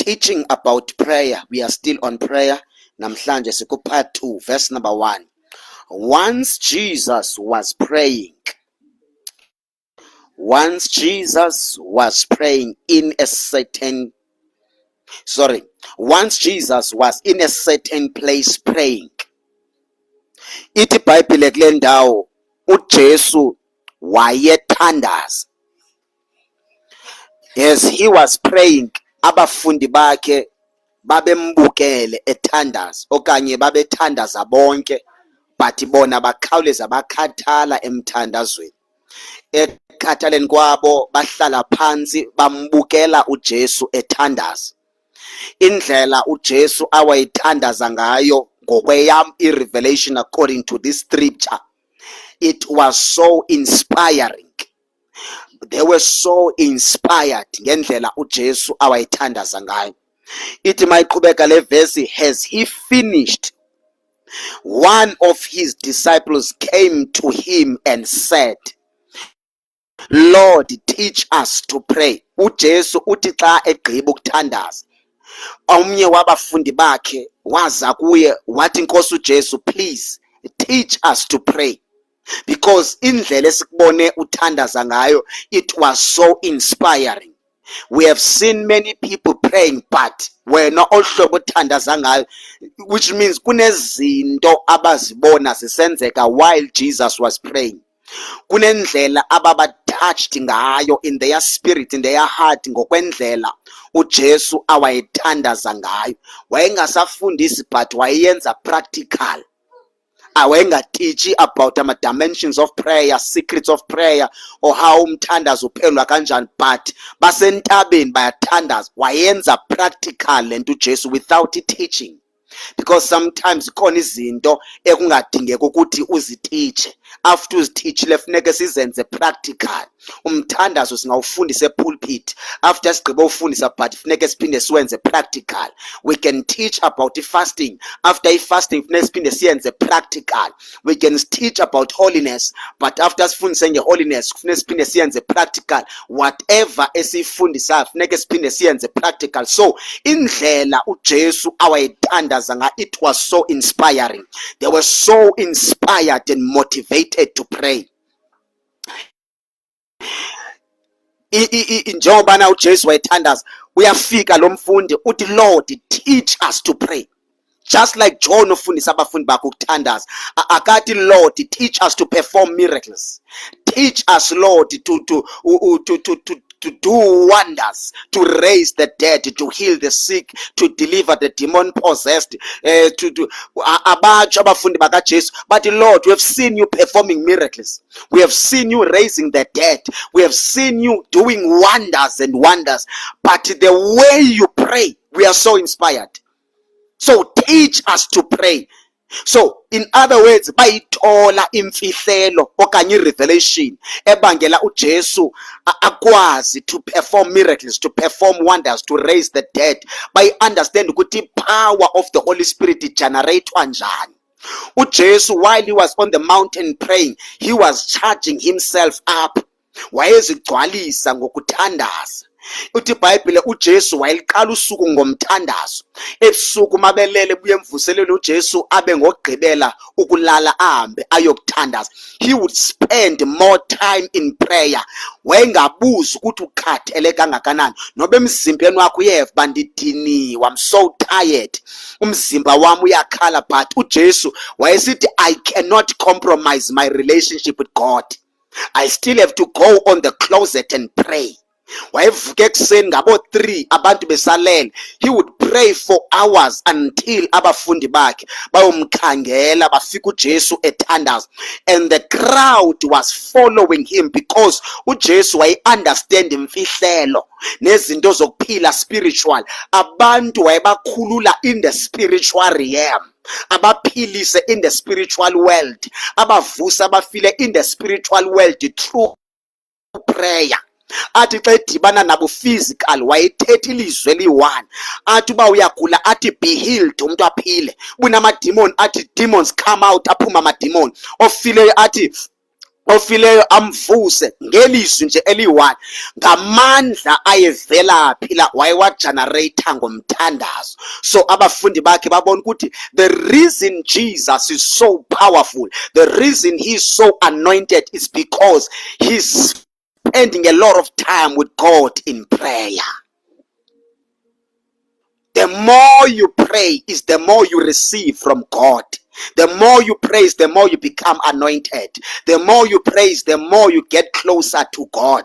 teaching about prayer. We are still on prayer. Namhlanje siku part 2, verse number 1. Once Jesus was praying in a certain once Jesus was in a certain place praying. Ithi iBhayibhile kule ndawo uJesu wayethandaza. As he was praying, abafundi bakhe babembukele ethandaza okanye babethandaza bonke, but bona bakhawuleza bakhathala emthandazweni. Ekhathaleni kwabo bahlala phansi bambukela uJesu ethandaza. Indlela uJesu awayithandaza ngayo ngokweyam i-revelation according to this scripture, it was so inspiring. They were so inspired ngendlela uJesu awayithandaza ngayo. Ithi mayiqhubeka le verse, has he finished, one of his disciples came to him and said, Lord, teach us to pray. uJesu uthi xa egqiba ukuthandaza, omnye wabafundi bakhe waza kuye wathi, Nkosi uJesu, please teach us to pray. Because indlela esikubone uthandaza ngayo, it was so inspiring. We have seen many people praying, but wena ohlobo uthandaza ngayo, which means kunezinto abazibona zisenzeka while Jesus was praying. Kunendlela ababa touched ngayo in their spirit, in their heart, ngokwendlela uJesu awayithandaza ngayo. Wayengasafundisi but wayenza practical. Awengateach about the dimensions of prayer, secrets of prayer, or how umthandazo uphelwa kanjani, but basentabeni bayathandaza. Wayenza practical lento uJesu without teaching. Because sometimes khona izinto ekungadingeka ukuthi uziteache. After uziteachile funeke sizenze practical. Umthandazo singawufundisa epulpit, after sigqiba ufundisa but funeke siphinde siwenze practical. We can teach about the fasting, after fasting funeke siphinde siyenze practical. We can teach about holiness, but after sifundise ngeholiness funeke siphinde siyenze practical. Whatever esifundisayo funeke siphinde siyenze practical. So indlela uJesu awayithandaza nga, it was so inspiring. They were so inspired and motivated to pray. Njengobana uJesu wayethandaza, uyafika lo mfundi uthi, Lord, teach us to pray. Just like John ufundisa abafundi bakhe ukuthandaza, akathi, Lord, teach us to perform miracles. Teach us, Lord, to do wonders, to raise the dead, to heal the sick, to deliver the demon possessed, to do abafundi baka Jesu. But Lord, we have seen you performing miracles. We have seen you raising the dead. We have seen you doing wonders and wonders. But the way you pray, we are so inspired. So teach us to pray. So in other words, bayithola imfihlelo okanye revelation ebangela uJesu akwazi to perform miracles, to perform wonders, to raise the dead. By understand ukuthi power of the Holy Spirit generatewa njani. uJesu, while he was on the mountain praying, he was charging himself up. Wayezigcwalisa ngokuthandaza. Uthi iBhayibhile uJesu wayeliqala usuku ngomthandazo. Ebusuku mabelele buye mvuselele uJesu abe ngogqibela ukulala ahambe ayokuthandaza. He would spend more time in prayer. Wayengabuza ukuthi ukhathele kangakanani. Nobe emzimbeni wakho uyeva bandidiniwe, I'm so tired. Umzimba wami uyakhala, but uJesu wayesithi, I cannot compromise my relationship with God. I still have to go on the closet and pray. Wayevuka ekuseni ngabo 3 abantu besalele. He would pray for hours until abafundi bakhe bayomkhangela bafika uJesu ethandaza. And the crowd was following him because uJesu wayeunderstand imfihlelo nezinto zokuphila spiritual. Abantu wayebakhulula in the spiritual realm, abaphilise in the spiritual world, abavusa abafile in the spiritual world through prayer. Athi xa edibana nabo physical wayethetha ilizwi eli-1. Athi uba uyagula athi be healed, umuntu aphile. Bunamademon athi demons come out, aphuma amademon. Ofile athi ofileyo amvuse ngelizwi nje eliyi-1 ngamandla ayevelaphi la wayewagenerator ngomthandazo. So abafundi bakhe babona ukuthi the reason Jesus is so powerful, the reason he is so anointed is because he's spending a lot of time with God in prayer. The more you pray is the more you receive from God. The more you praise, the more you become anointed. The more you praise, the more you get closer to God.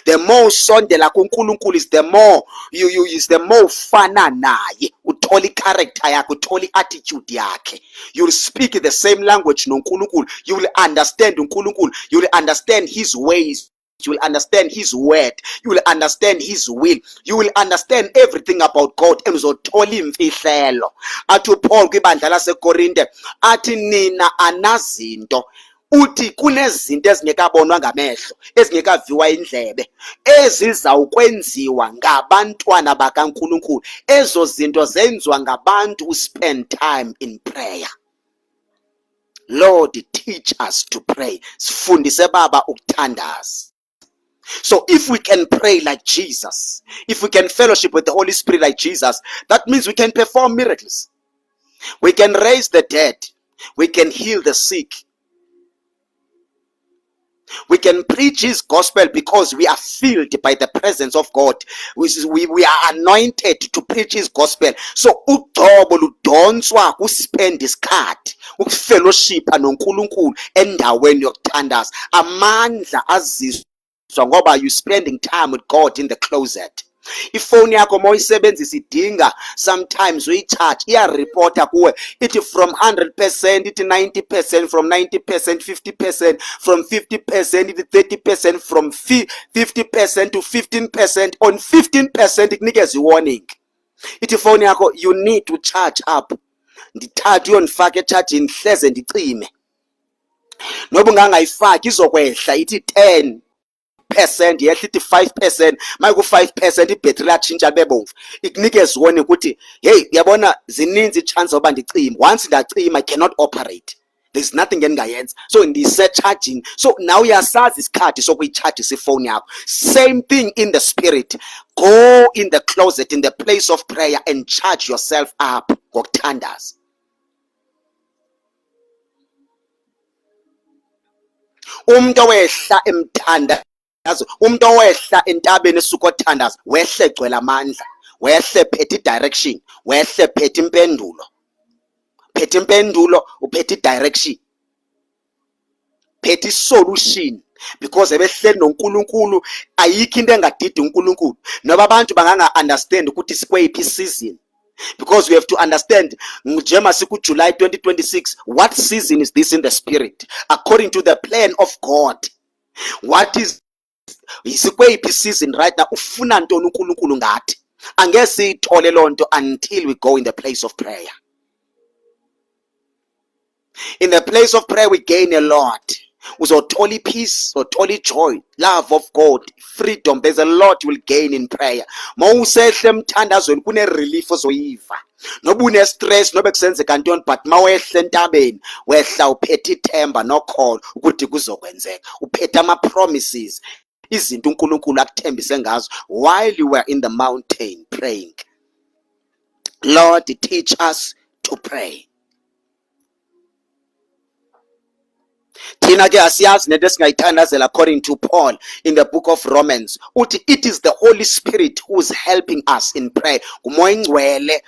The more sondela kuNkulunkulu is the more you is the more fana naye. Uthola character yakhe, uthola attitude yakhe. You will speak the same language noNkulunkulu. You will understand uNkulunkulu. You will understand his ways. You will understand his word. You will understand his will. You will understand everything about God. Emzothola imfihlelo. Athi uPaul kwibandla laseKorinte athi nina anazinto, uthi kunezinto ezingekabonwa ngamehlo, ezingekaviwa indlebe, ezizawukwenziwa ngabantwana bakaNkulunkulu. Ezo zinto zenziwa ngabantu who spend time in prayer. Lord, teach us to pray. Sifundise baba ukuthandaza. So if we can pray like Jesus, if we can fellowship with the Holy Spirit like Jesus, that means we can perform miracles. We can raise the dead. We can heal the sick. We can preach his gospel because we are filled by the presence of God. We are anointed to preach his gospel. So udobo ludonswa kuspend isikhathi ukufellowshipa noNkulunkulu endaweni yokuthandaza. Amandla azizwa ngoba you spending time with God in the closet. Ifoni yakho moyisebenzisa idinga sometimes uyicharge iyareporta kuwe ithi from 100% ithi 90%, from 90% 50%, from 50% ithi 30%, from 50% to 15%, on 15% ikunikeza warning. Ithi phone yakho you need to charge up. Ndithatha uyonifaka echarging hleze ndicime. Noba ungangayifaki izokwehla ithi 10% yehla ithi 5%, mayiku 5% ibhetri latshintsha libebomvu. Ikunikeza warning ukuthi hey uyabona zininzi chance oba ndicime. Once ndacima I cannot operate. There's nothing engayenza. So ndise charging. So now uyasazi isikhathi sokuyicharge ifone yakho. Same thing in the spirit. Go in the closet, in the place of prayer and charge yourself up ngokuthandaza. Umuntu owehla emthandazo, umuntu owehla entabeni esuka othandaza, wehle gcwele amandla, wehle phethe direction, wehle phethe impendulo. Phethe impendulo, uphethe direction. Phethe solution, because ebehleli noNkulunkulu ayikho into engadidi uNkulunkulu. Noba abantu banganga understand ukuthi sikweyiphi season. Because we have to understand, July 2026, what season is this in the spirit? According to the plan of God. What is isikweyiphi season right now? Ufuna ntoni uNkulunkulu ngathi? Angeke siyithole loo nto until we go in the place of prayer. In the place of prayer we gain a lot. Uzothola peace, uzothola joy, love of God, freedom. There's a lot you will gain in prayer. Mawusehle emthandazweni kune relief ozoyiva. Noba une stress noba kusenzeka ntoni, but mawehle entabeni wehla uphethe ithemba nokholo ukuthi kuzokwenzeka. Uphethe ama promises, izinto uNkulunkulu akuthembise ngazo while you were in the mountain praying. Lord, teach us to pray. Thina ke asiyazi nento esingayithandazela according to Paul in the book of Romans. Uthi it is the Holy Spirit who is helping us in prayer. Umoya ingcwele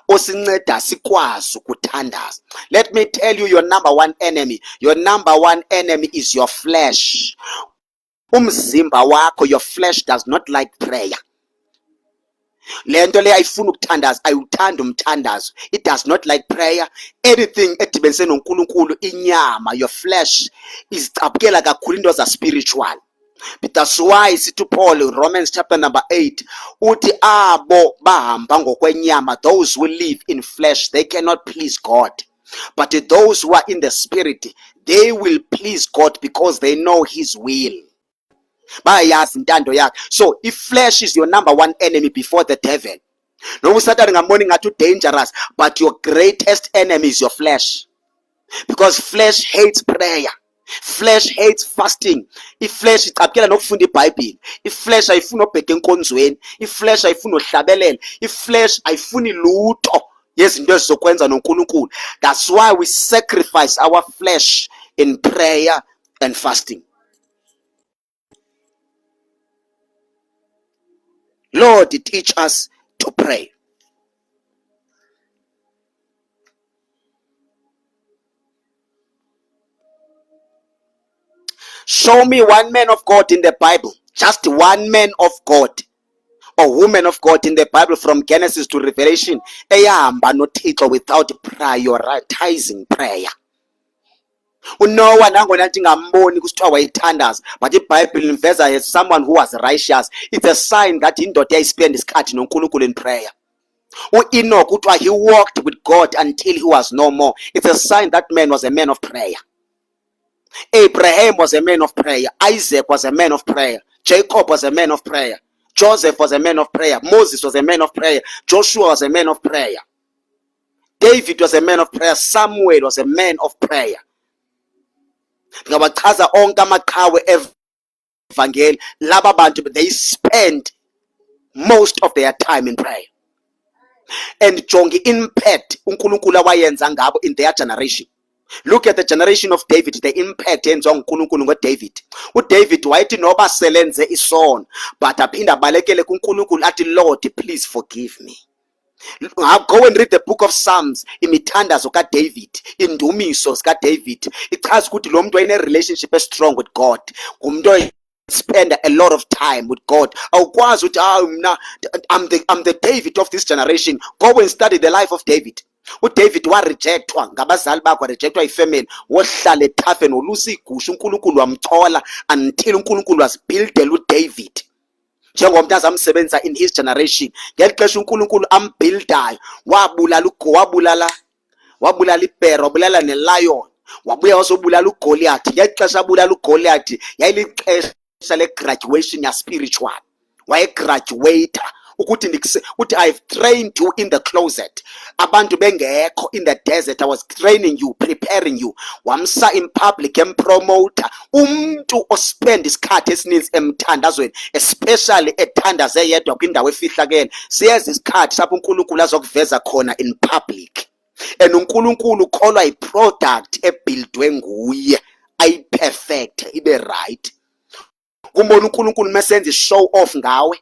osinceda sikwazi ukuthandaza. Let me tell you your number one enemy. Your number one enemy is your flesh. Umzimba wakho, your flesh does not like prayer. Lento le ayifuna ukuthandaza, ayuthanda umthandazo. It does not like prayer. Anything edibenise noNkulunkulu, inyama, your flesh izicabukela kakhulu into za spiritual. But that's why sithi Paul in Romans chapter number 8 uthi abo bahamba ngokwenyama, those who live in flesh, they cannot please God. But those who are in the spirit, they will please God because they know his will. So if flesh is your number one enemy before the devil, no Saturday morning are too dangerous, but your greatest enemy is your flesh, because flesh hates prayer. Flesh hates fasting. Iflesh icapukela nokufunda iBhayibheli. Iflesh ayifuni obheka enkonzweni. Iflesh ayifuni ohlabelela. Iflesh ayifuni lutho yezinto ezizokwenza noNkulunkulu. That's why we sacrifice our flesh in prayer and fasting. Lord, teach us to pray. Show me one man of God in the Bible, just one man of God or woman of God in the Bible from Genesis to Revelation eyahamba noThixo without prioritizing prayer. UNoah nangona ndingamboni kusithiwa wayithandaza, but iBhayibheli iveza as someone who was righteous. It's a sign that indoda yayispend isikhathi noNkulunkulu in prayer. UEnoch kuthiwa he walked with God until he was no more. It's a sign that man was a man of prayer. Abraham was a man of prayer. Isaac was a man of prayer. Jacob was a man of prayer. Joseph was a man of prayer. Moses was a man of prayer. Joshua was a man of prayer. David was a man of prayer. Samuel was a man of prayer. Ngabachaza onke amaqhawe evangeli laba bantu, they spend most of their time in prayer. And jonge impact uNkulunkulu awayenza ngabo in their generation. Look at the generation of David, the impact yenziwa nguNkulunkulu ngoDavid. uDavid wayethi noba selenze isono but aphinda abalekele kuNkulunkulu athi, Lord, please forgive me. Go and read the book of Psalms. Imithandazo kaDavid, indumiso zikaDavid, ichaza ukuthi lo muntu wayene relationship strong with God, umuntu spend a lot of time with God. Awukwazi ukuthi I'm the David of this generation. Go and study the life of David. uDavid warejectwa ngabazali bakhe, warejectwa ifamily, wohlala ethafen, olusa igusha. uNkulunkulu wamthola until uNkulunkulu wasbuildela uDavid njengomuntu azamsebenzisa in his generation. Ngexesha uNkulunkulu ambuildayo, wabulala ibhera, wabulala nelion, wabuya wazobulala uGoliath. Ngexesha abulala uGoliath yayilixesha legraduation yaspiritual. Wayegraduate uthi I've trained you in the closet. Abantu bengekho in the desert, I was training you, preparing you. Wamsa in public, empromoter. Umuntu ospend isikhathi esininzi emthandazweni, especially ethandaze yedwa kwindawo efihlakele, siyazi isikhathi sapho uNkulunkulu azokuveza khona in public. And uNkulunkulu ukholwa iproduct ebuildwe nguye, ayiperfect, ibe right. Kumbona uNkulunkulu mesenza show off ngawe,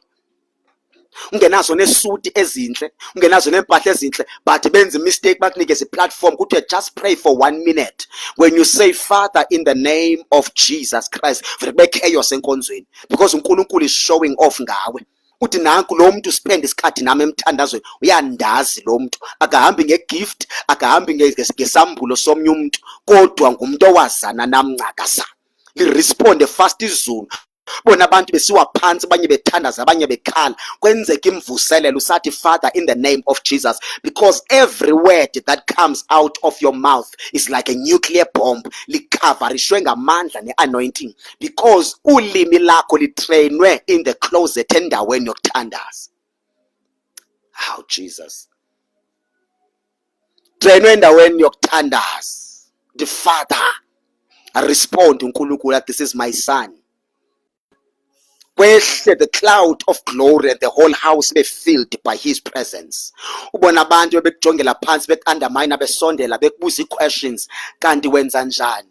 ungenazo nesuti ezinhle, ungenazo nempahla ezinhle, but benza mistake bakunikeza platform kuthi just pray for 1 minute. When you say, Father, in the name of Jesus Christ, vele chaos enkonzweni, because uNkulunkulu is showing off ngawe. Uthi nanku lo muntu spend isikhathi nami emthandazweni, uyandazi lo muntu, akahambi ngegift, akahambi ngesambulo somnye umuntu, kodwa ngumuntu owazana namncakasa. Liresponde fast izulu. Bona abantu besiwa phansi, abanye bethandaza, abanye bekhala, kwenzeka imvuselelo. Usathi, Father, in the name of Jesus, because every word that comes out of your mouth is like a nuclear bomb. Likhavarishwe ngamandla ne-anointing, because ulimi lakho litrainwe in the closet endaweni yokuthandaza. How Jesus trainwe endaweni yokuthandaza. The Father respond uNkulunkulu that this is my son. Kwehle the cloud of glory and the whole house be filled by his presence. Ubona abantu bekujongela phansi, bekundermine, besondela, bekubuza questions, kanti wenza njani?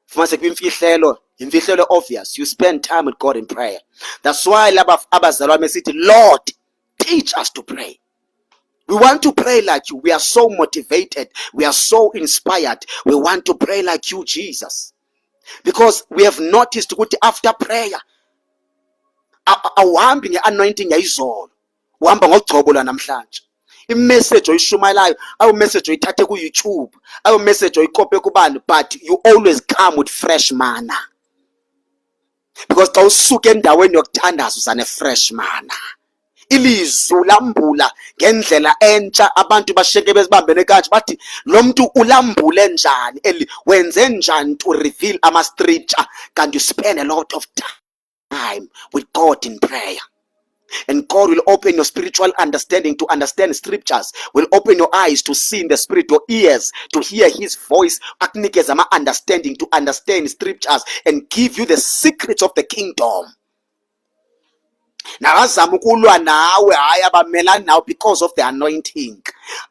Fumase kwimfihlelo, imfihlelo obvious. You spend time with God in prayer. That's why laba abazalwa besithi, Lord, teach us to pray. We want to pray like you. We are so motivated. We are so inspired. We want to pray like you, Jesus. Because we have noticed ukuthi after prayer, awuhambi nge-anointing yayizolo, uhamba ngogcobo lwanamhlanje. Imessage oyishumayelayo message oyithathe ku-YouTube, message oyikope kubani, but you always come with fresh manna. Because xa usuke endaweni yokuthandaza uzane fresh manna. Ilizwi ulambula ngendlela entsha, abantu basheke bezibambene kanje bathi lo muntu ulambule njani, wenze njani to reveal ama-scripture. Can you spend a lot of time with God in prayer? And God will open your spiritual understanding to understand scriptures, will open your eyes to see in the spirit, your ears to hear his voice, akunikeza understanding to understand scriptures and give you the secrets of the kingdom. Nakazama ukulwa nawe hayi abamelani nawe because of the anointing.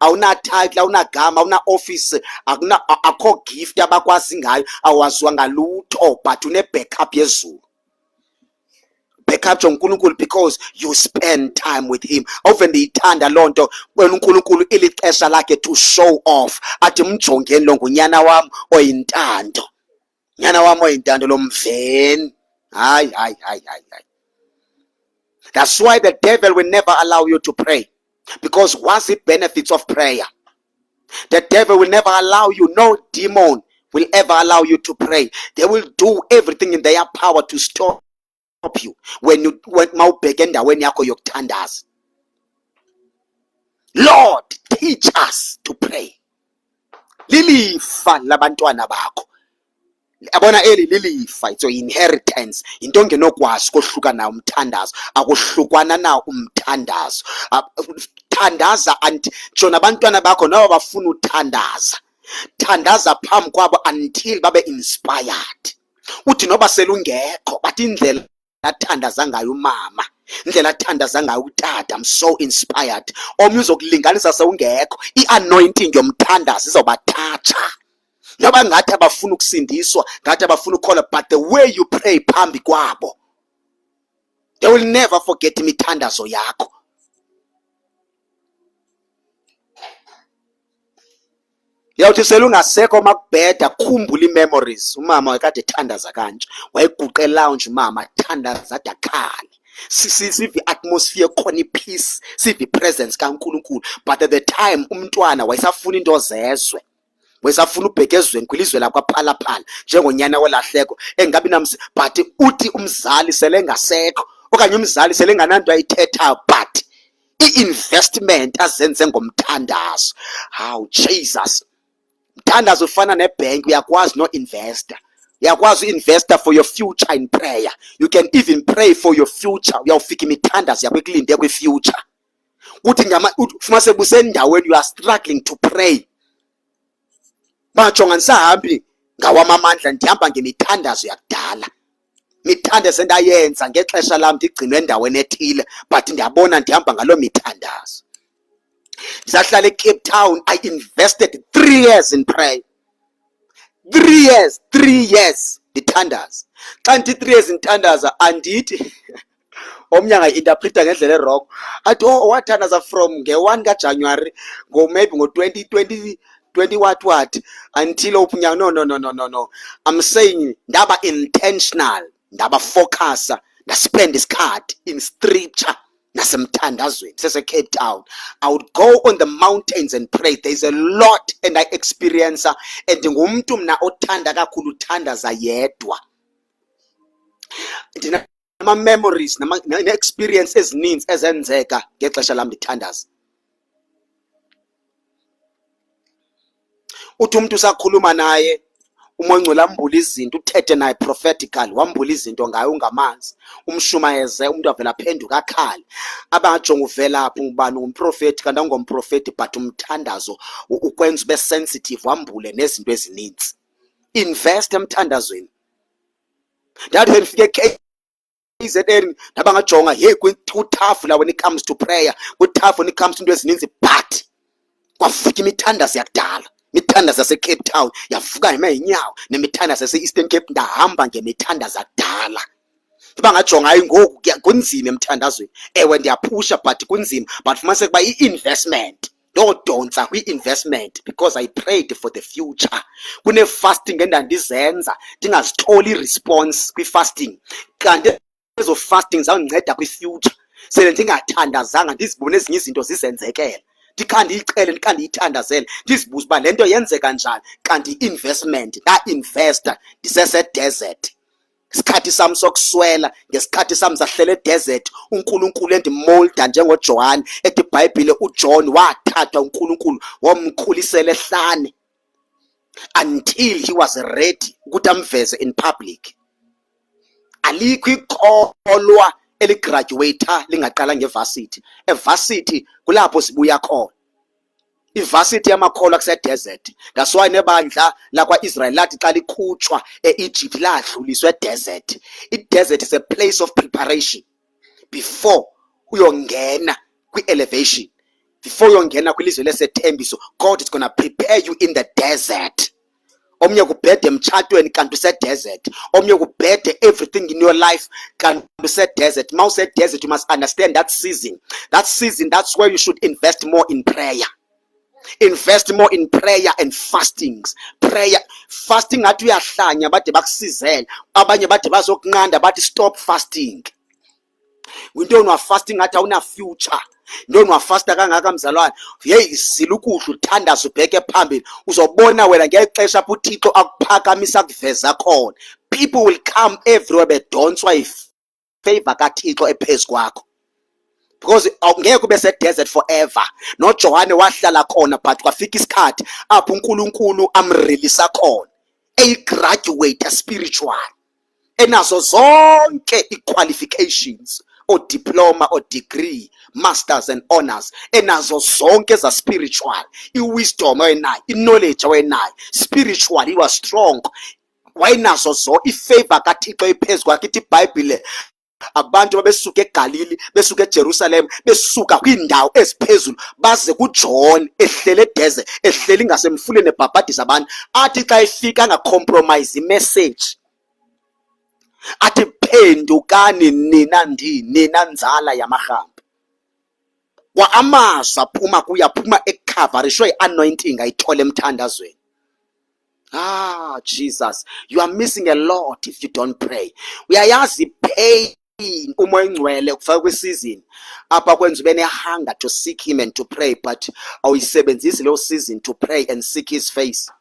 Awuna title, awuna gama, awuna office, akho gift abakwazi ngayo, awaziwa ngalutho, but une backup yezulu. Backup uNkulunkulu because you spend time with him. Often ndiyithanda loo nto wena uNkulunkulu ilixesha lakhe to show off. Athi mjongeni lo ngunyana wam oyintando. Nyana wam oyintando lo mveni. Hayi. That's why the devil will never allow you to pray. Because what's the benefits of prayer? The devil will never allow you, no demon will ever allow you to pray. They will do everything in their power to stop you when mawubheke endaweni yakho yokuthandaza. Lord, teach us to pray. Lilifa labantwana bakho. Abona lilifa, it's your inheritance. Into ongenokwazi kohluka na umthandazo, akuhlukwana na umthandazo. Thandaza and jona abantwana bakho nabo bafuna uthandaza. Thandaza phambi kwabo until babe inspired. Uthi noba selungekho but indlela athandaza ngayo umama, indlela athandaza ngayo utata, I'm so inspired. Omnye uzokulinganisa sewungekho, i-anointing yomthandazo izobathatha. Noba ngathi abafuna ukusindiswa, ngathi abafuna ukukholwa, but the way you pray phambi kwabo, they will never forget imithandazo yakho. Yawuthi selungasekho makubheda, khumbula i-memories. Umama wayekade ethandaza kanje, wayeguqe lounge umama thandaza ade akhale. Sive i-atmosphere khona i-peace, sive i-presence kaNkulunkulu. But at the time umntwana wayesafuna into zezwe, wayesafuna ubheka ezweni kwilizwe lakwaphalaphala njengonyana welahleko engabi namsi. But uthi umzali selengasekho okanye umzali selengananto ayithethayo, but i-investment azenze ngomthandazo. How Jesus, mthandazo ufana nebhenki, uyakwazi no-investor. Uyakwazi u-investor for your future in prayer. You can even pray for your future. Uyawufika imithandazo yakho ekulinde kwi-future. Uthi ufuna sebusendaweni, you are struggling to pray. Bajonga ndisahambi ngawamamandla, ndihamba ngemithandazo yakudala. Mithandazo endayenza ngexesha lam ndigcinwe endaweni ethile, but ndiyabona ndihamba ngaloo mithandazo. Ndisahlala eCape Town, I invested 3 years in prayer. 3 years ndithandaza. Xa ndithi 3 years ndithandaza andithi omnye angayi-interpreta ngendlela eroko athi wathandaza from nge-1 kaJanuwari maybe ngo-2020 what until opunya. No. I'm saying ndaba intentional, ndaba focusa, ndaspend isikhathi in scripture nasemthandazweni sese-Cape Town. I would go on the mountains and pray. There's a lot and I experience, and ngumntu mna othanda kakhulu uthandaza yedwa. Ndinama memories ne-experience ezininzi ezenzeka ngexesha lam ndithandaza. Uthi umuntu usakhuluma naye, uMongcwele ambula izinto, uthethe naye prophetically, wambula izinto ngayo ungamanzi, umshumayeze, umuntu avela aphenduka akhali. Abangajonga uvela apho ngubani, ungumprofeti kanti awungomprofeti, but umthandazo ukwenza ube sensitive, wambule nezinto ezininzi. Invest emthandazweni. Ndathi ndifike KZN nabangajonga, hey ku-tough la when it comes to prayer, ku-tough when it comes to into ezininzi, but kwafika imithandazo yakudala. Imithandazo yase-Cape Town yavuka ngezinyawo, nemithandazo yase-Eastern Cape ndahamba ngemithandazo yakudala. Bangajonga hayi ngoku kunzima emthandazweni. Ewe ndiyaphusha but kunzima, but fumanise kuba i-investment. Ndodonsa kwi-investment because I prayed for the future. Kune-fasting endandizenza ndingazixoli i-response kwi-fasting, kanti ezo fasting zawundinceda kwi-future. Sele ndingathandazanga ndizibone ezinye izinto zizenzekela, ndikhandiyicele ndikhandiyithandazele, ndizibuze uba le nto yenzeka njani. Kanti i-investment nda-investa ndisese-desert. Isikhathi sami sokuswela, ngesikhathi sami sahlela edesert, uNkulunkulu endimolda njengoJohane ethi iBhayibhile uJohn wathathwa uNkulunkulu wamkhulisela ehlane until he was ready ukuthi amveze in public. Alikho ikholwa eligraduator lingaqala ngevarsity. Evarsity kulapho sibuya khona. Ivarsity yamakholwa kusedesert. That's why nebandla lakwa-Israel lathi xa likhutshwa e-Egypt ladluliswa edesert. I-desert is a place of preparation before uyongena kwi-elevation, before uyongena kwilizwe lesethembiso. God is going to prepare you in the desert. Omnye kubhede emtshatweni kanti usedesert. Omnye kubhede everything in your life kanti usedesert. Ma usedesert, you must understand that season. That season, that's where you should invest more in prayer. Invest more in prayer and fastings. Prayer, fasting athi uyahlanya bade bakusizele. Abanye bade bazokunqanda bathi stop fasting. Wintoni wafasting athi awuna future. Ntoni wafasta kangaka mzalwane? Hey, silukudla uthandaza ubheke phambili. Uzobona wena ngexesha apho uThixo akuphakamisa kuveza khona. People will come everywhere bedonswa ifavor kaThixo ephezu kwakho. Because ngeke ube se-desert forever. NoJohane wahlala khona but kwafika isikhathi apho uNkulunkulu amreleasa khona. A-graduate spiritual. Enazo zonke i-qualifications, or diploma or degree, masters and honors. Enazo zonke za spiritual. I-wisdom wayenayo, i-knowledge wayenayo. Spiritual, he was strong. Wayenazo zonke ifavor kaThixo ephezu kwakhe. Ithi iBhayibhile abantu babesuka eGalili, besuka eJerusalem, besuka kwiindawo eziphezulu baze kuJohn ehlele edesert, ehleli ngasemfuleni ebhabhadisa abantu. Athi xa efika angacompromise imessage. Athi phendukani nina nzala yamahambe. Kwa amazwi aphuma kuyaphuma eCalvary, show i-anointing ayithole emthandazweni. Jesus, you are missing a lot if you don't pray. Uyayazi pain umoya ingcwele kufaka kwisizini apha kwenza ube nehunger to seek him and to pray, but awuyisebenzisi leyo season to pray and seek his face.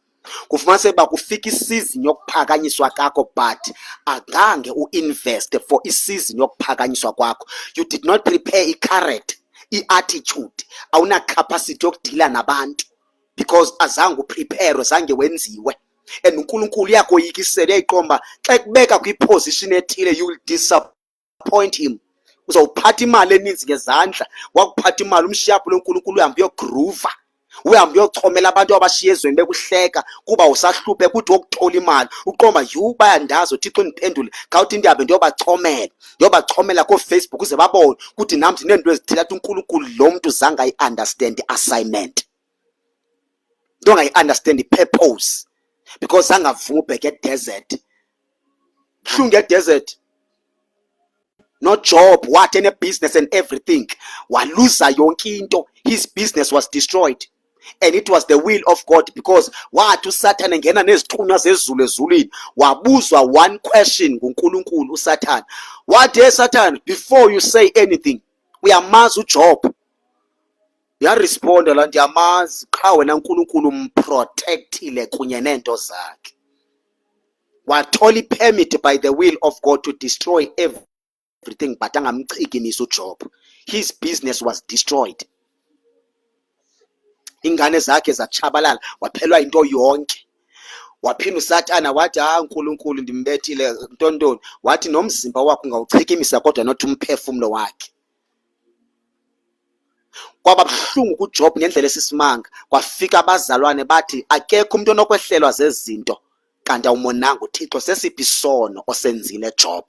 Kufumanise uba kufika isizini yokuphakanyiswa kwakho but agange uinvest for isizini yokuphakanyiswa kwakho. You did not prepare i-character, i-attitude, awuna capacity yokudila nabantu because azange uprepare, zange wenziwe. And uNkulunkulu uyakoyikisela, uyayiqomba xa kubeka kwiposition ethile you will disappoint him. Uzawuphatha imali eninzi ngezandla, wakuphatha imali umshiyaphule uNkulunkulu uhambe uyogroova, uhambe uyochomela abantu abashiya ezweni bekuhleka kuba usahluphe kuthi wokuthola imali. Uqomba yu bayandazi uThixo ndiphendule khawuthi ndihambe ndiyobachomela koFacebook uze babone ukuthi nam ndinento ezithile. Athi uNkulunkulu lo mntu zange ayi-understand i-assignment, don't understand the purpose, because angavuma ubheka edesert. Hlungu edesert. No job, what, any business and everything. Waluza yonke into. His business was destroyed. And it was the will of God, because wathi uSatan engena nezithunywa zezulu ezulwini wabuzwa one question nguNkulunkulu uSatan. Wathi, hey Satan, before you say anything, uyamazi uJob? Yaresponda la, ndiyamazi qha wena uNkulunkulu umprotectile kunye nento zakhe. Wathola i-permit by the will of God to destroy everything, but angamchikinisa uJob. His business was destroyed. Ingane zakhe zatshabalala, waphelwa into yonke. Waphinda uSatana wathi, uNkulunkulu ndimbethile ntontoni. Wathi nomzimba wakho ungawuchikimisa kodwa not umphefumulo wakhe. Kwaba buhlungu kuJob ngendlela esisimanga. Kwafika abazalwane bathi akekho umuntu onokwehlelwa zezinto kanti awumonanga uThixo. Sesiphi isono osenzile Job?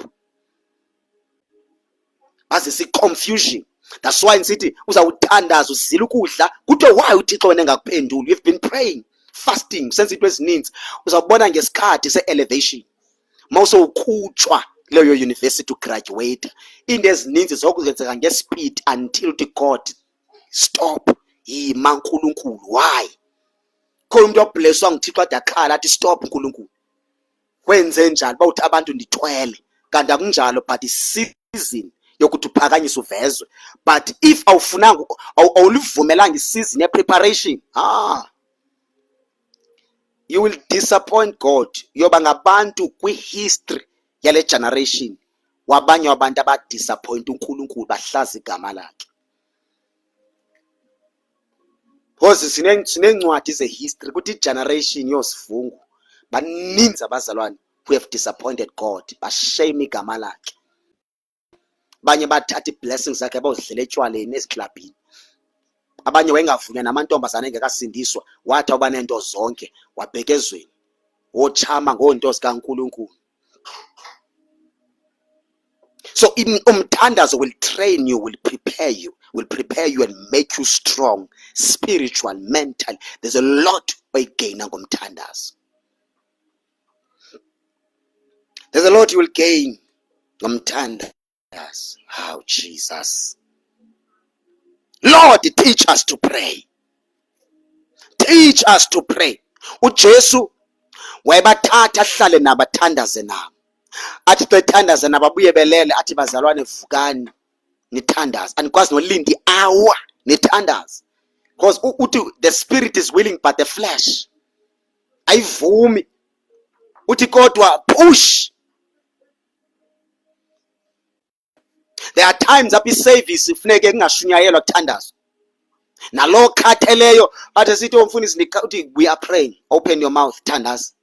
Baze si-confusion. That's why nsithi uzawuthandaza uzile ukudla kuthiwe why uThixo wena engakuphenduli. You've been praying, fasting, senze into ezininzi. Uzawubona ngesikhathi se-elevation mawusowukhutshwa leyo university to graduate, into ezininzi zokuzenzeka ngespeed until uthi God stop. Yima uNkulunkulu, why? Khona umuntu oblesswa nguThixo ade akhala athi stop uNkulunkulu. Wenze njani bawuthi abantu ndithwele? Kanti akunjalo, but season yokuthi uphakanyise uvezwe. But if awufunanga awulivumelanga isizini ye-preparation, you will disappoint God. Yoba ngabantu kwi-history yale generation wabanye abantu abadisappoint uNkulunkulu, bahlaza igama lakhe. Because sinencwadi ze-history kuthi i-generation yosifungu baninzi abazalwane who have disappointed God, bashame igama lakhe. abanye bathatha i-blessings zakhe bayozidlela etshwaleni eziklabhini. Abanye wayengavunywa namantombazane engekasindiswa, wathi awuba nento zonke wabheka ezweni wochama ngonto zikaNkulunkulu. So umthandazo will train you, will prepare you and make you strong, spiritual, mental. There's a lot oyigayina ngomthandazo. There's a lot you will gain ngomthandazo. Oh, Jesus. Lord, teach us to pray. Teach us to pray. uJesu wayebathatha ahlale nabathandaze nabo. Athi bethandaze nababuye belele, athi bazalwane vukani nithandaze. Anikwazi nolinda i-hour nithandaze. Because uthi the spirit is willing but the flesh ayivumi. Uthi kodwa push. There are times apha iservice ifuneke kungashunyayelwa kuthandazwa. Nalo khatheleyo athi sithi umfundisi uthi we are praying, open your mouth, thandaza.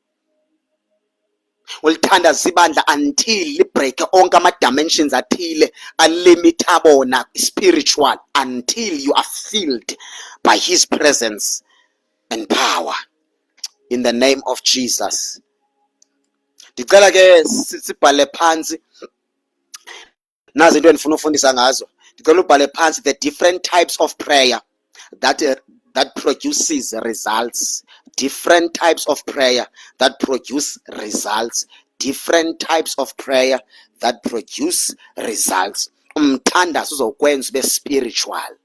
Ulithandaza ibandla until libreak onke ama-dimensions athile alimithabona spiritual, until you are filled by his presence and power in the name of Jesus. Ndicela ke sibhale phansi nazi into endifuna ufundisa ngazo. Ndicela ubhale phansi the different types of prayer that produces results. Different types of prayer that produce results. Different types of prayer that produce results. Umthandazo uzokwenza ube spiritual.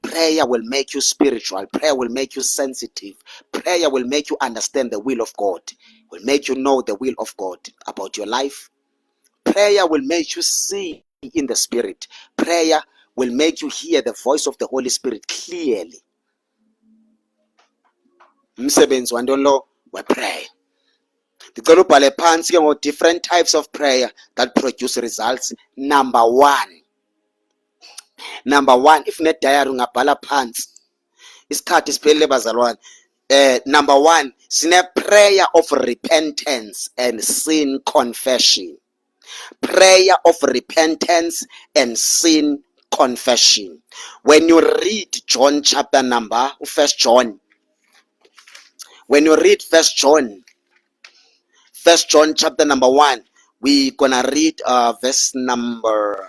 Prayer will make you spiritual. Prayer will make you sensitive. Prayer will make you understand the will of God. Will make you know the will of God about your life. Prayer will make you see in the Spirit. Prayer will make you hear the voice of the Holy Spirit clearly. Umsebenzi wantoni lo? We-pray. Ndicela ubhale phansi ke ngo different types of prayer that produce results. Number one, if ne-diary ungabhala phansi isikhathi siphelile bazalwane. Number one, sine-prayer of repentance and sin confession. Prayer of repentance and sin confession. When you read John chapter number, 1 John, when you read 1 John chapter number 1, we're gonna read verse number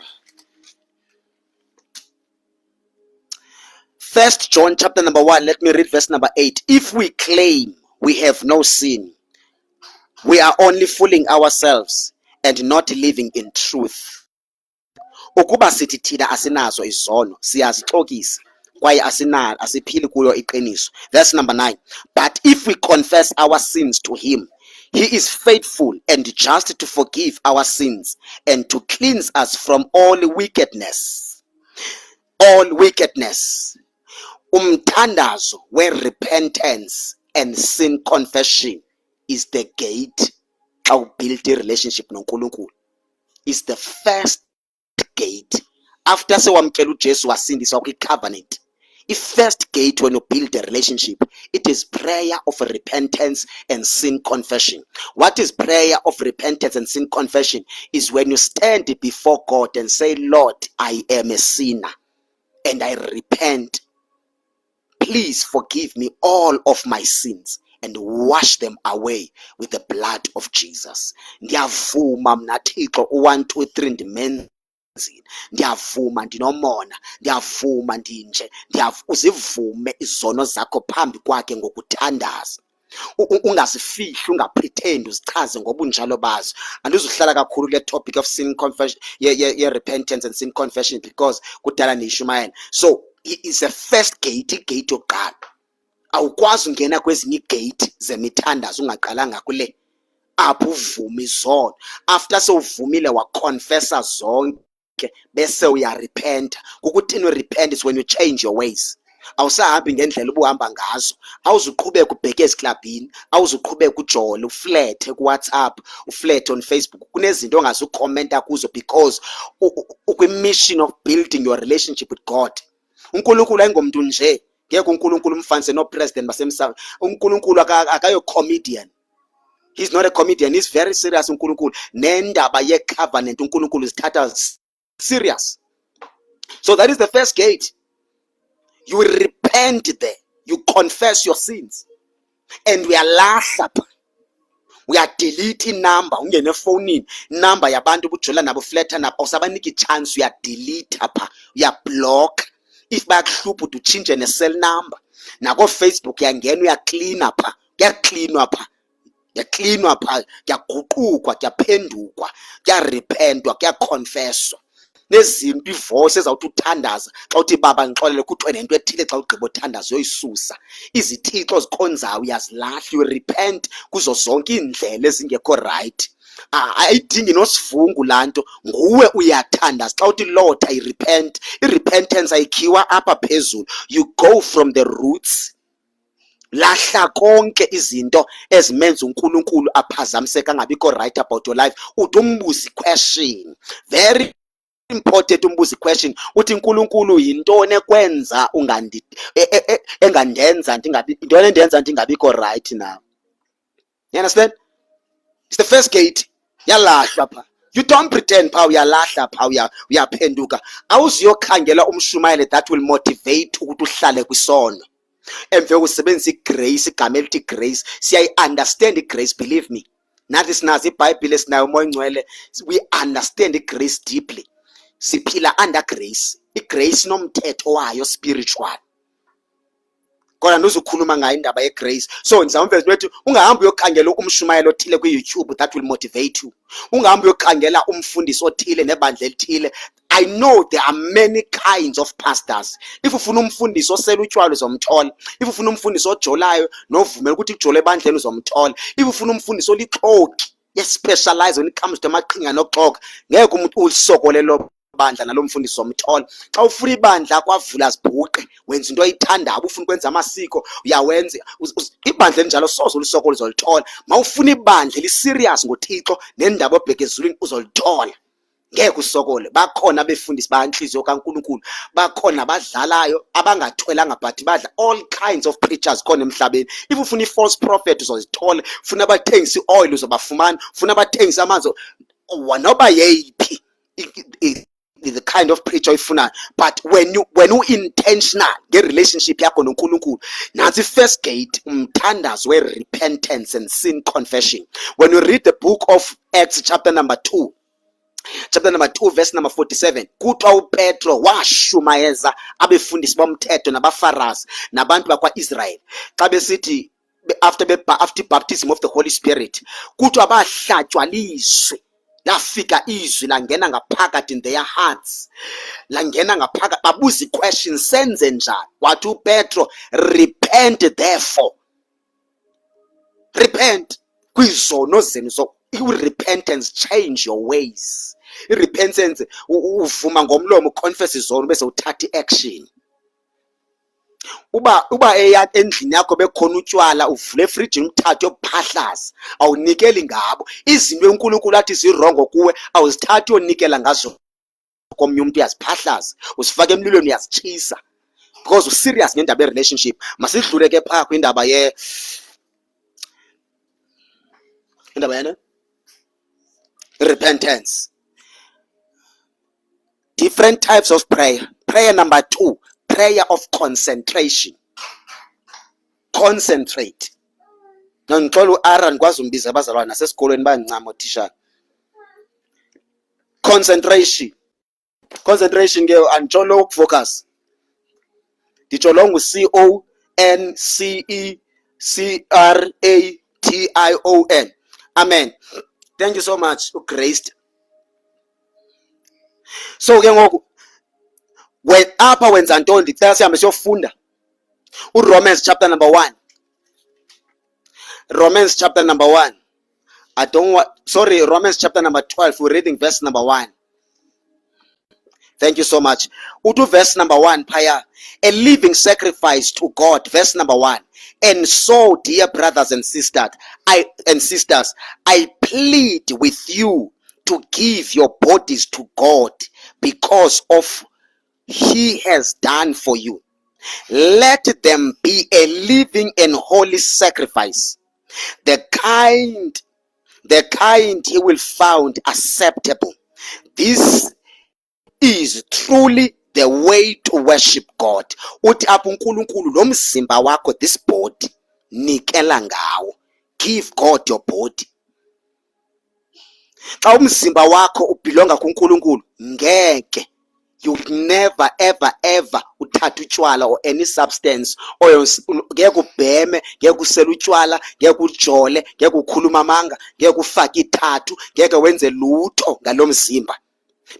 1 John chapter number 1. Let me read verse number 8. If we claim we have no sin, we are only fooling ourselves and not living in truth. Ukuba sithi thina asinazo izono, siyazixokisa kwaye asiphili kuyo iqiniso. Verse number 9. But if we confess our sins to him, he is faithful and just to forgive our sins and to cleanse us from all wickedness. All wickedness. Umthandazo where repentance and sin confession is the gate. How build a relationship noNkulunkulu is the first gate. After sewamkela uJesu wasindiswa kwi-covenant, i-first gate when you build a relationship, it is prayer of repentance and sin confession. What is prayer of repentance and sin confession? Is when you stand before God and say, Lord, I am a sinner and I repent. Please forgive me all of my sins and wash them away with the blood of Jesus. Ndiyavuma mna Thixo u-1 2 3 ndimenzile. Ndiyavuma ndinomona, ndiyavuma ndinje, uzivume izono zakho phambi kwakhe ngokuthandaza. Ungazifihli, ungapretend uzichaze ngobunjalo bazo. Andizuhlala kakhulu le topic of sin confession, repentance and sin confession because kudala ndiyishumayela. So is the first gate, igate yokuqala. Awukwazi ungena kwezinye igate zemithandazo ungaqalanga kule. Apho uvuma izono. After sewuvumile waconfessa zonke bese uyarepenta. Ukuthini repent is when you change your ways. Awusahambi ngendlela ubuhamba ngazo. Awuzuqhubeka ubheke eziklabhini, awuzuqhubeka ujole, uflethe ku-WhatsApp, uflethe on Facebook. Kunezinto ongazukhomenta kuzo because ukwi-mission of building your relationship with God. uNkulunkulu ayingomuntu nje. Ngeke uNkulunkulu umfanise no-president basemsamo. uNkulunkulu akayo comedian. He's not a comedian. He's very serious uNkulunkulu. Nendaba ye-covenant uNkulunkulu zithatha serious. So that is the first gate. You will repent there. You confess your sins. And uyalahla pha. Uyadelete inumber, ungene efonini, number yabantu ubujula nabo flirta nabo, awusabaniki chance, uyadelete pha, uyablock. If bayakuhlupha uthi utshintshe ne-cell number. NakoFacebook uyangena uyacleana pha, kuyacleanwa pha. Kuyacleanwa pha, kuyaguqukwa, kuyaphendukwa, kuyarepentwa, kuyaconfesswa. Nezinto ivoice ezawuthi uthandaza xa uthi baba ngixolele kuthiwe nento ethile xa ugqiba uthandaza uyoyisusa. Izithixo ozikhozayo uyazilahla, uyurepent kuzo zonke iindlela ezingekho right. Ayidingi nosivungu laa nto, nguwe uyathandaza. Xa uthi Lord I repent, i-repentance ayikhiwa apha phezulu. You go from the roots. Lahla konke izinto ezimenza uNkulunkulu aphazamiseka angabikho right about your life. Uthi umbuze question, very important, umbuze question. Uthi uNkulunkulu yintoni ekwenza engandenza ndingabi, yintoni endenza ndingabikho right now? You understand? It's the first gate. Yalahla pha. You don't pretend pha, uyalahla pha, uyaphenduka. Awuziyokhangela umshumayeli that will motivate ukuthi uhlale kwisono. Emve usebenzisa igrace, igama elithi grace. Siyayi-understand igrace, believe me. Nathi sinazi iBhayibhile, esinayo uMoya Ongcwele. We understand igrace deeply. Siphila under grace. Igrace nomthetho wayo spiritual. Kodwa nduzukhuluma ngayo indaba yegrace. So ndizawumveza ukuthi ungahambi uyokhangela umshumayeli othile kwi-YouTube that will motivate you. Ungahambi uyokhangela umfundisi othile nebandla elithile. I know there are many kinds of pastors. If ufuna umfundisi osela utshwala uzomthola. If ufuna umfundisi ojolayo novumela ukuthi ujole ebandleni uzomthola. If ufuna umfundisi olixoki, specialize when it comes to amaqhinga noxoka, ngeke umuntu ulisokole lo bandla nalo mfundisi somthola. Xa ufuna ibandla kwavula sibhuqe, wenza into oyithandayo, ufuna ukwenza amasiko uyawenza. Ibandla enjalo soze ulisokole uzolithola. Mawufuna ibandla liserious ngoThixo nendaba obheke ezulwini uzolithola. Ngeke usokole. Bakhona abefundisi bayanhliziyo kaNkulunkulu, bakhona abadlalayo abangathwelanga but badla. All kinds of preachers khona emhlabeni. If ufuna i-false prophet uzozithola, ufuna abathengisa i-oil uzobafumana, ufuna abathengisa amanzi, wanoba yeyiphi the kind of preacher oyifunayo. But when you intentional nge-relationship yakho noNkulunkulu, nansi first gate, umthandazo we-repentance and sin confession. When you read the book of Acts chapter number 2 verse number 47, kuthiwa uPetro washumayeza abefundisi bomthetho nabaFarisi nabantu bakwa-Israyeli xa besithi after baptism of the Holy Spirit, kuthiwa bahlatywa lizwi. Lafika izwi langena ngaphakathi in their hearts, langena ngaphakathi, babuza i-question, senze njani? Wathi uPetro, repent therefore. Repent kwizono zenu. So i-repentance change your ways. I-repentance uvuma ngomlomo, confess izono bese uthatha i-action. Uba endlini yakho bekhona utshwala, uvule efrijini uthathe uyophahlaza, awunikeli ngabo. Izinto uNkulunkulu athi zirongo kuwe awuzithathi uyonikela ngazo komnye umuntu, uyaziphahlaza, usifaka emlilweni, uyazitshisa, because userious ngendaba ye-relationship. Masidlule ke phaa kwindaba repentance. Different types of prayer. Prayer number 2, prayer of concentration. Concentrate. Ngixola uAaron kwazi umbiza abazalwana nasesikolweni bayancama othisha. Concentration ke anditsho ukufocus. Nditsho lo CONCENTRATION. Amen. Thank you so much, Graced. So ke ngoku apha wenza ntoni? Ndicela sihambe siyofunda uRomans chapter number 1. Romans chapter number 1. Romans chapter number 12. We're reading verse number 1. Thank you so much. Udu verse number 1 phaya. A living sacrifice to God, verse number 1. And so, dear brothers and sisters, I plead with you to give your bodies to God because of He has done for you. Let them be a living and holy sacrifice, the kind He will find acceptable. This is truly the way to worship God. Uthi apho uNkulunkulu lo mzimba wakho, this body, nikela ngawo. Give God your body. Xa umzimba wakho ubelonga kuNkulunkulu, ngeke, you never ever uthatha utshwala or any substance, or ngeke ubheme, ngeke usele utshwala, ngeke ujole, ngeke ukhuluma amanga, ngeke ufake ithathu, ngeke wenze lutho ngalo mzimba,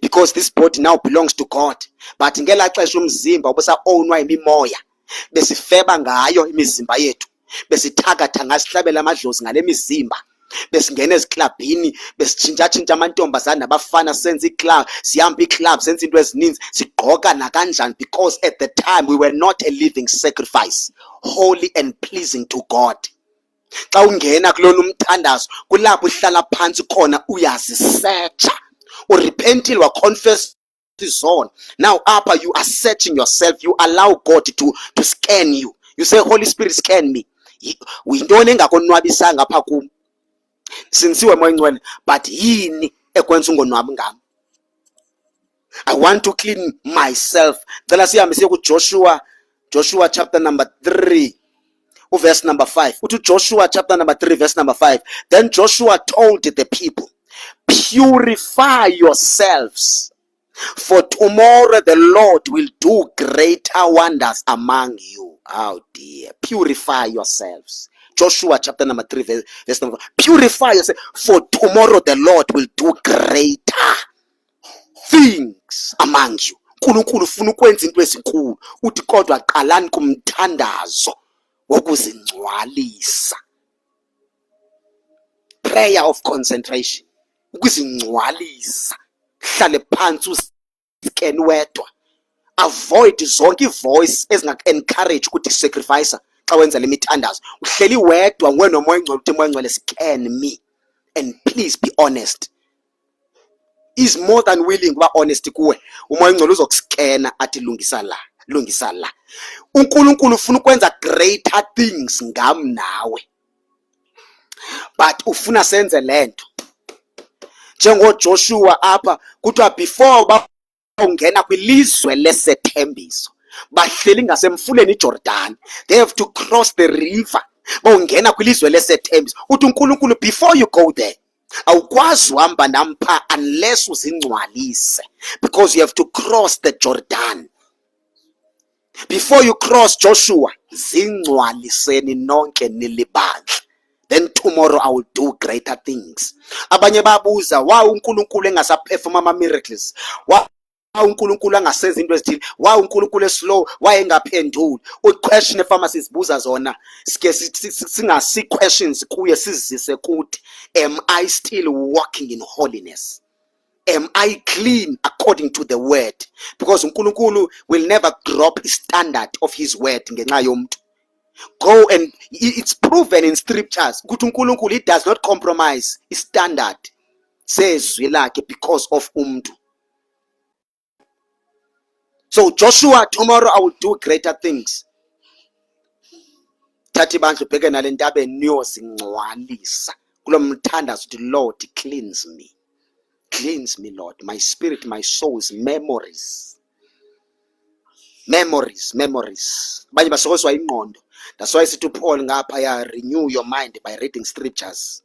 because this body now belongs to God. But ngela xesha umzimba ubusa ownwa imimoya, besifeba ngayo imizimba yethu, besithakatha ngasihlabela amadlozi ngale mizimba, besingena eziklabhini, besitshintsha amantombazana nabafana, senze iclub, sihamba iclub, senze into ezininzi, sigqoka nakanjani, because at the time we were not a living sacrifice, holy and pleasing to God. Xa ungena kulona umthandazo, kulapho uhlala phansi khona uyazisearcha, urepentile, waconfess zone. Now upper you are searching yourself, you allow God to scan you. You say, Holy Spirit, scan me. Uyintoni engakonwabisanga apha kum? Sinsiwe moya ngcwele, but yini ekwenza ungonwabi ngami? I want to clean myself. Cela sihambe siye kuJoshua, Joshua chapter number 3, verse number 5. Uthi Joshua chapter number 3 verse number 5. Then Joshua told the people, purify yourselves, for tomorrow the Lord will do greater wonders among you. Oh dear. Purify yourselves. Joshua chapter number 3 verse number 5. Purify yourselves, for tomorrow the Lord will do greater things among you. uNkulunkulu ufuna ukwenza into ezinkulu. Uthi kodwa qalani kumthandazo wokuzingcwalisa. Prayer of concentration. Ukuzingcwalisa. Hlale phansi usikeni wedwa. Avoid zonke ivoice ezinga-encourage ukuthi sacrifice xa wenza le mithandazo. Uhleli wedwa nguwe nomoya engcwele, uthi moya engcwele, scan me and please be honest. Is more than willing ukuba honest kuwe. Umoya engcwele uzokuskena athi lungisa la, lungisa la. uNkulunkulu ufuna ukwenza greater things ngam nawe, but ufuna senze lento njengoJoshua apha kuthiwa before ungena kwilizwe lesethembiso, bahleli ngasemfuleni iJordan, they have to cross the river, bawungena kwilizwe lesethembiso. Uthi uNkulunkulu, before you go there, awukwazi uhamba nampha unless uzingcwalise, because you have to cross the Jordan. Before you cross, Joshua, zingcwaliseni nonke nilibandla, then tomorrow I will do greater things. Abanye babuza, wa uNkulunkulu engasaperform ama miracles, wa uNkulunkulu angasenza into ezithile, wa uNkulunkulu slow, wa engaphenduli. Uquestion epharmacies buza zona, sike singasi questions kuye sizise kuthi, am I still walking in holiness? Am I clean according to the word? Because uNkulunkulu will never drop his standard of his word ngenxa yomntu. Go and it's proven in scriptures ukuthi uNkulunkulu, he does not compromise his standard sezwi lakhe because of umntu. So Joshua, tomorrow I will do greater things. Thathi bandla ubheke nale ntabeni niyozingcwalisa kulo mthandazo uthi, Lord, cleanse me. Cleanse me, Lord, my spirit, my soul's memories. Memories. Abanye basokozwa ingqondo. That's why sithi uPaul ngapha ya renew your mind by reading scriptures.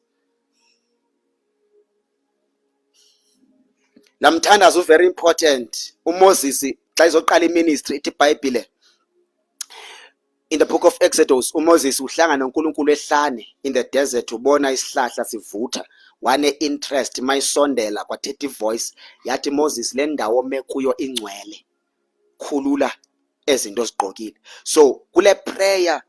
La mthandazo very important. uMoses xa izoqala iministry ithi iBhayibhile, in the book of Exodus, uMoses uhlangana noNkulunkulu ehlane in the desert, ubona isihlahla sivutha, wane interest, mayisondela kwathetha ivoice yathi, Moses, le ndawo ome kuyo ingcwele, khulula ezinto zigqokile. So kule prayer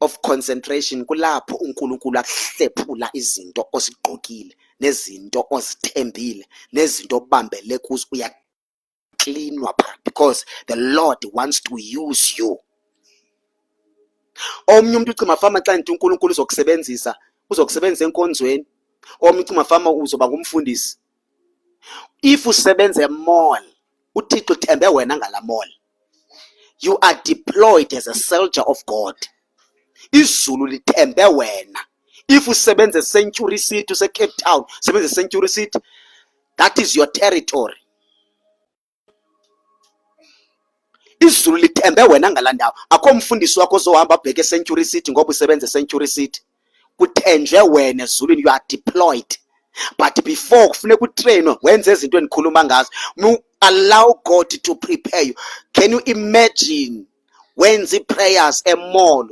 of concentration kulapho uNkulunkulu akuhlephula izinto ozigqokile, nezinto ozithembile, nezinto obambele kuzo, uyacleanwa pha, because the Lord wants to use you. Omnye umuntu ucimafama xa ndithi uNkulunkulu uzokusebenzisa enkonzweni, omnye ucimafama uzoba ngumfundisi. If usebenza emall, uThixo uthembe wena ngala mall, you are deployed as a soldier of God. Izulu lithembe wena. If usebenza eCentury City, useCape Town, usebenza eCentury City, that is your territory. izulu lithembe wena ngalandawo. Akho mfundisi wakho ozohamba abheke eCentury City ngoba usebenza eCentury City. Kuthenjwe wena ezulwini, you are deployed. But before kufuneka utrain wenze izinto endikhuluma ngazo. Allow God to prepare you. Can you imagine wenze prayers emall,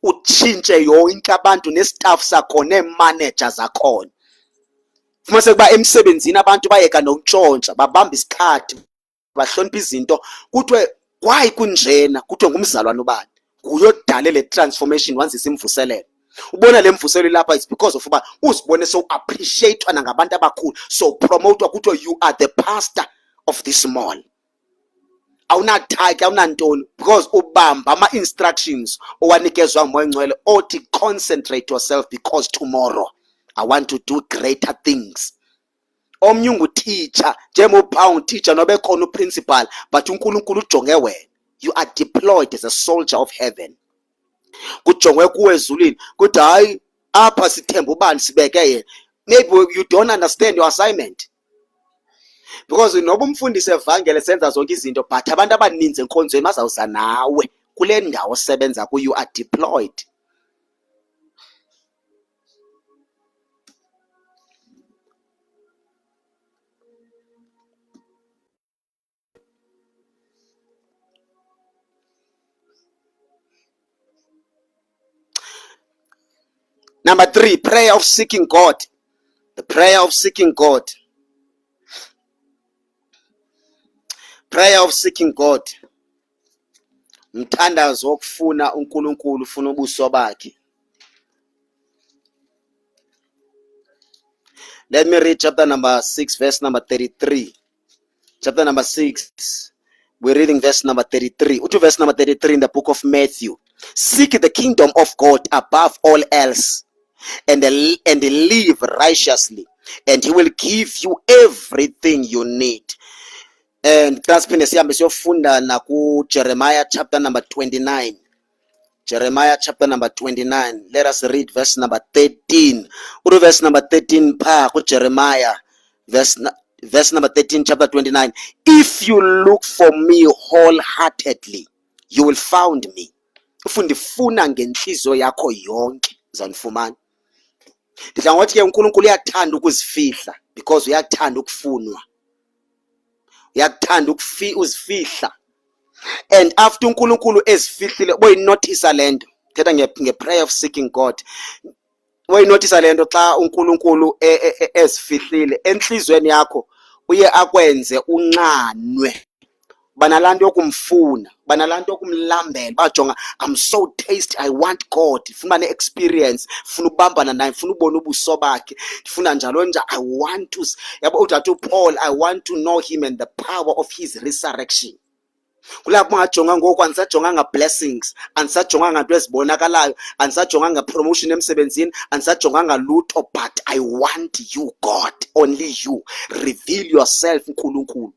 utshintshe yonke abantu nestaff sakho neemanagers zakhona. Fumase kuba emsebenzini abantu bayeka nokuntshontsha, babamba isikhathi, bahlonipha izinto, kuthiwe why kunjena, kuthiwe ngumzalwane ubani. Kuyodala le transformation wanzisa imvuselelo. Ubona le mvuselelo lapha is because of uba uzibone so appreciatewa nangabantu abakhulu, so promotewa, kuthiwe you are the pastor of this mall. Awunathaki, awunantoni, because ubamba ama-instructions owanikezwa uMoya Ngcwele othi concentrate yourself because tomorrow I want to do greater things. Omnye unguteacher, njengophawu ngutitsha nobe khona uprincipal, but uNkulunkulu ujonge wena. You are deployed as a soldier of heaven. Kujongwe kuwe ezulwini, kuthi hayi apha sithemba ubani sibeke yena. Maybe you don't understand your assignment. Because noba umfundisi evangeli senza zonke izinto, but abantu abaninzi enkonzweni bazawuza nawe kule ndawo osebenza ku, you are deployed. Number 3, prayer of seeking God. The prayer of seeking God. Prayer of seeking God. Mthandazo wokufuna uNkulunkulu, ufuna ubuso bakhe. Let me read chapter number 6, verse number 33. Chapter number 6. We're reading verse number 33. To verse number 33 in the book of Matthew. Seek the kingdom of God above all else, and live righteously, and he will give you everything you need. And siphinde sihambe siyofunda naku Jeremiah chapter number 29. Jeremiah chapter number 29. Let us read verse number 13. Verse number 13 pa ku Jeremiah verse number 13 chapter 29. If you look for me wholeheartedly, you will find me. Ufundifuna ngenhliziyo yakho yonke uzanifumana. Ndidla ngothi ke uNkulunkulu uyathanda ukuzifihla, because uyathanda ukufunwa. Uyathanda uzifihla. And after uNkulunkulu ezifihlile, boyinotice lento. Thetha nge-prayer of seeking God. Boyinotice lento xa uNkulunkulu ezifihlile enhlizweni yakho, uye akwenze unqanwe. Banalanto yokumfuna, banalanto yokumlambela, bajonga I'm so tasty, I want God. Ndifuna ne-experience, ndifuna ubambana naye, ndifuna ubona ubuso bakhe, ndifuna njalo nje. I want to, yabo uThatu Paul, I want to know him and the power of his resurrection. Kulapho ungajonga ngoku, anisajonganga blessings, anisajonganga into ezibonakalayo, anisajonganga promotion emsebenzini, anisajonganga lutho, but I want you God, only you. Reveal yourself uNkulunkulu.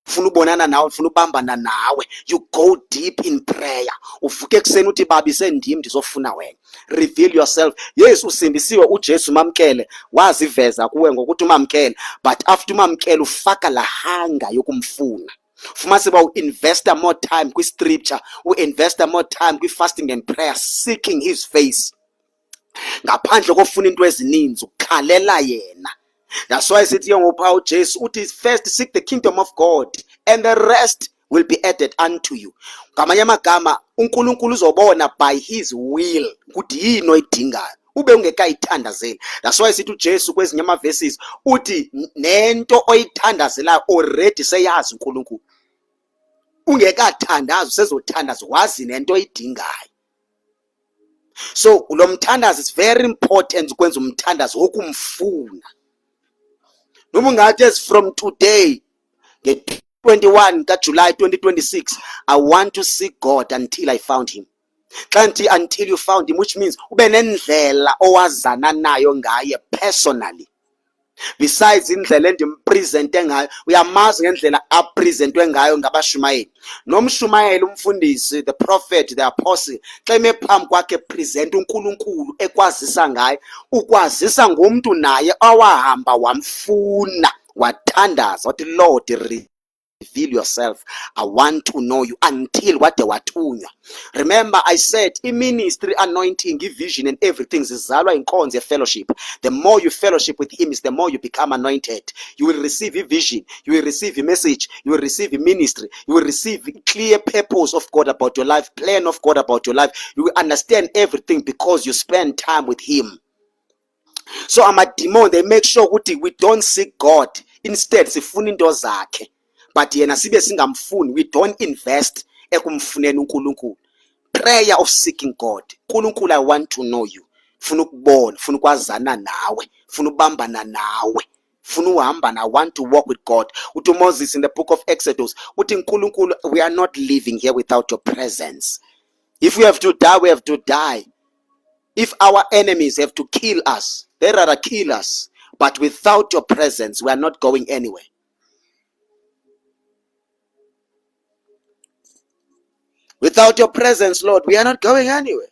Ufuna ubonana nawe, ufuna ubambana nawe. You go deep in prayer. Uvuke ekuseni uthi baba isendimi ndizofuna wena. Reveal yourself. Yes, usindisiwe uJesu mamkele, waziveza kuwe ngokuthi umamkele, but after umamkele ufaka la hanga yokumfuna. Fumase ba invest more time kwi scripture, invest more time kwi fasting and prayer, seeking his face. Ngaphandle kokufuna into ezininzi, ukhalela yena. That's why sithi ngopha uJesu uthi first seek the kingdom of God and the rest will be added unto you. Ngamanye amagama uNkulunkulu uzobona by his will ukuthi yini oyidingayo ube ungekayithandazeli. That's why sithi uJesu kwezinye ama verses uthi nento oyithandazela already seyazi uNkulunkulu. Ungekathandazi usezothandaza, wazi nento oyidingayo. So lo mthandazo is very important ukwenza umthandazo wokumfuna. Noma ngathi as from today, nge 21 kaJuly 2026, I want to seek God until I found him. Kanti until you found him, which means ube nendlela owazana nayo ngaye personally. Besides indlela endimpresente ngayo, uyamazi ngendlela apresentwe ngayo ngabashumayeli. Nomshumayeli umfundisi, the prophet, the apostle, xa ime phambi kwakhe present uNkulunkulu ekwazisa ngaye, ukwazisa ngomuntu naye awahamba wamfuna, wathandaza, wathi Lord reveal yourself. I want to know you until what they watunywa. Remember I said ministry anointing, vision and everything zizalwa inkonzo fellowship. The more you fellowship with him is the more you become anointed. You will receive a vision, you will receive a message, you will receive a ministry, you will receive clear purpose of God about your life, plan of God about your life. You will understand everything because you spend time with him. So amademon, they make sure ukuthi we don't seek God, instead sifuna into zakhe, but yena sibe singamfuni. We don't invest ekumfuneni uNkulunkulu. Prayer of seeking God. uNkulunkulu, I want to know you. Funa ukubona, funa ukwazana nawe, funa ubambana nawe, funa uhamba na. I want to walk with God. Uthi Moses in the book of Exodus uthi uNkulunkulu, we are not living here without your presence. If we have to die, we have to die. If our enemies have to kill us, they rather kill us. But without your presence, we are not going anywhere. Without your presence, Lord, we are not going anywhere.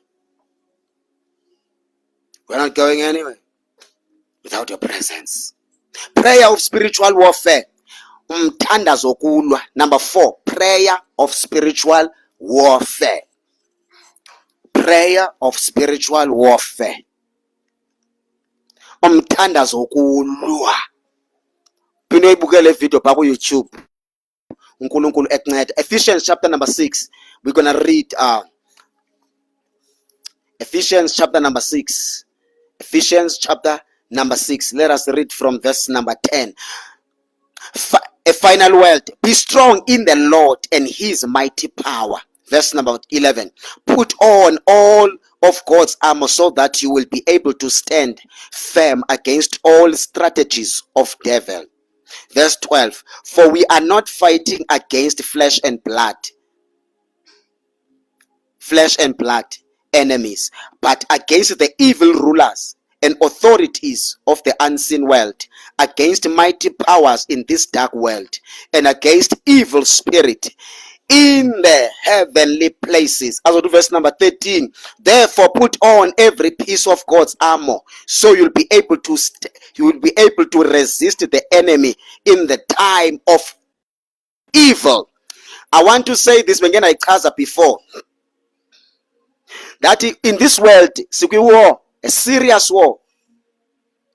We are not going anywhere without your presence. Prayer of spiritual warfare. Umthandazo wokulwa. Number 4, prayer of spiritual warfare. Prayer of spiritual warfare. Umthandazo wokulwa. Phinde uyibukele video pha ku YouTube. uNkulunkulu enceda. Ephesians chapter number 6. We're going to read Ephesians chapter number 6. Ephesians chapter number 6. Let us read from verse number 10. A final word. Be strong in the Lord and his mighty power. Verse number 11. Put on all of God's armor so that you will be able to stand firm against all strategies of devil. Verse 12. For we are not fighting against flesh and blood enemies, but against the evil rulers and authorities of the unseen world, against mighty powers in this dark world, and against evil spirit in the heavenly places. As of verse number 13. Therefore put on every piece of God's armor, so you'll be able to resist the enemy in the time of evil. I want to say this when I chaza before, that in this world sikwi war, a serious war.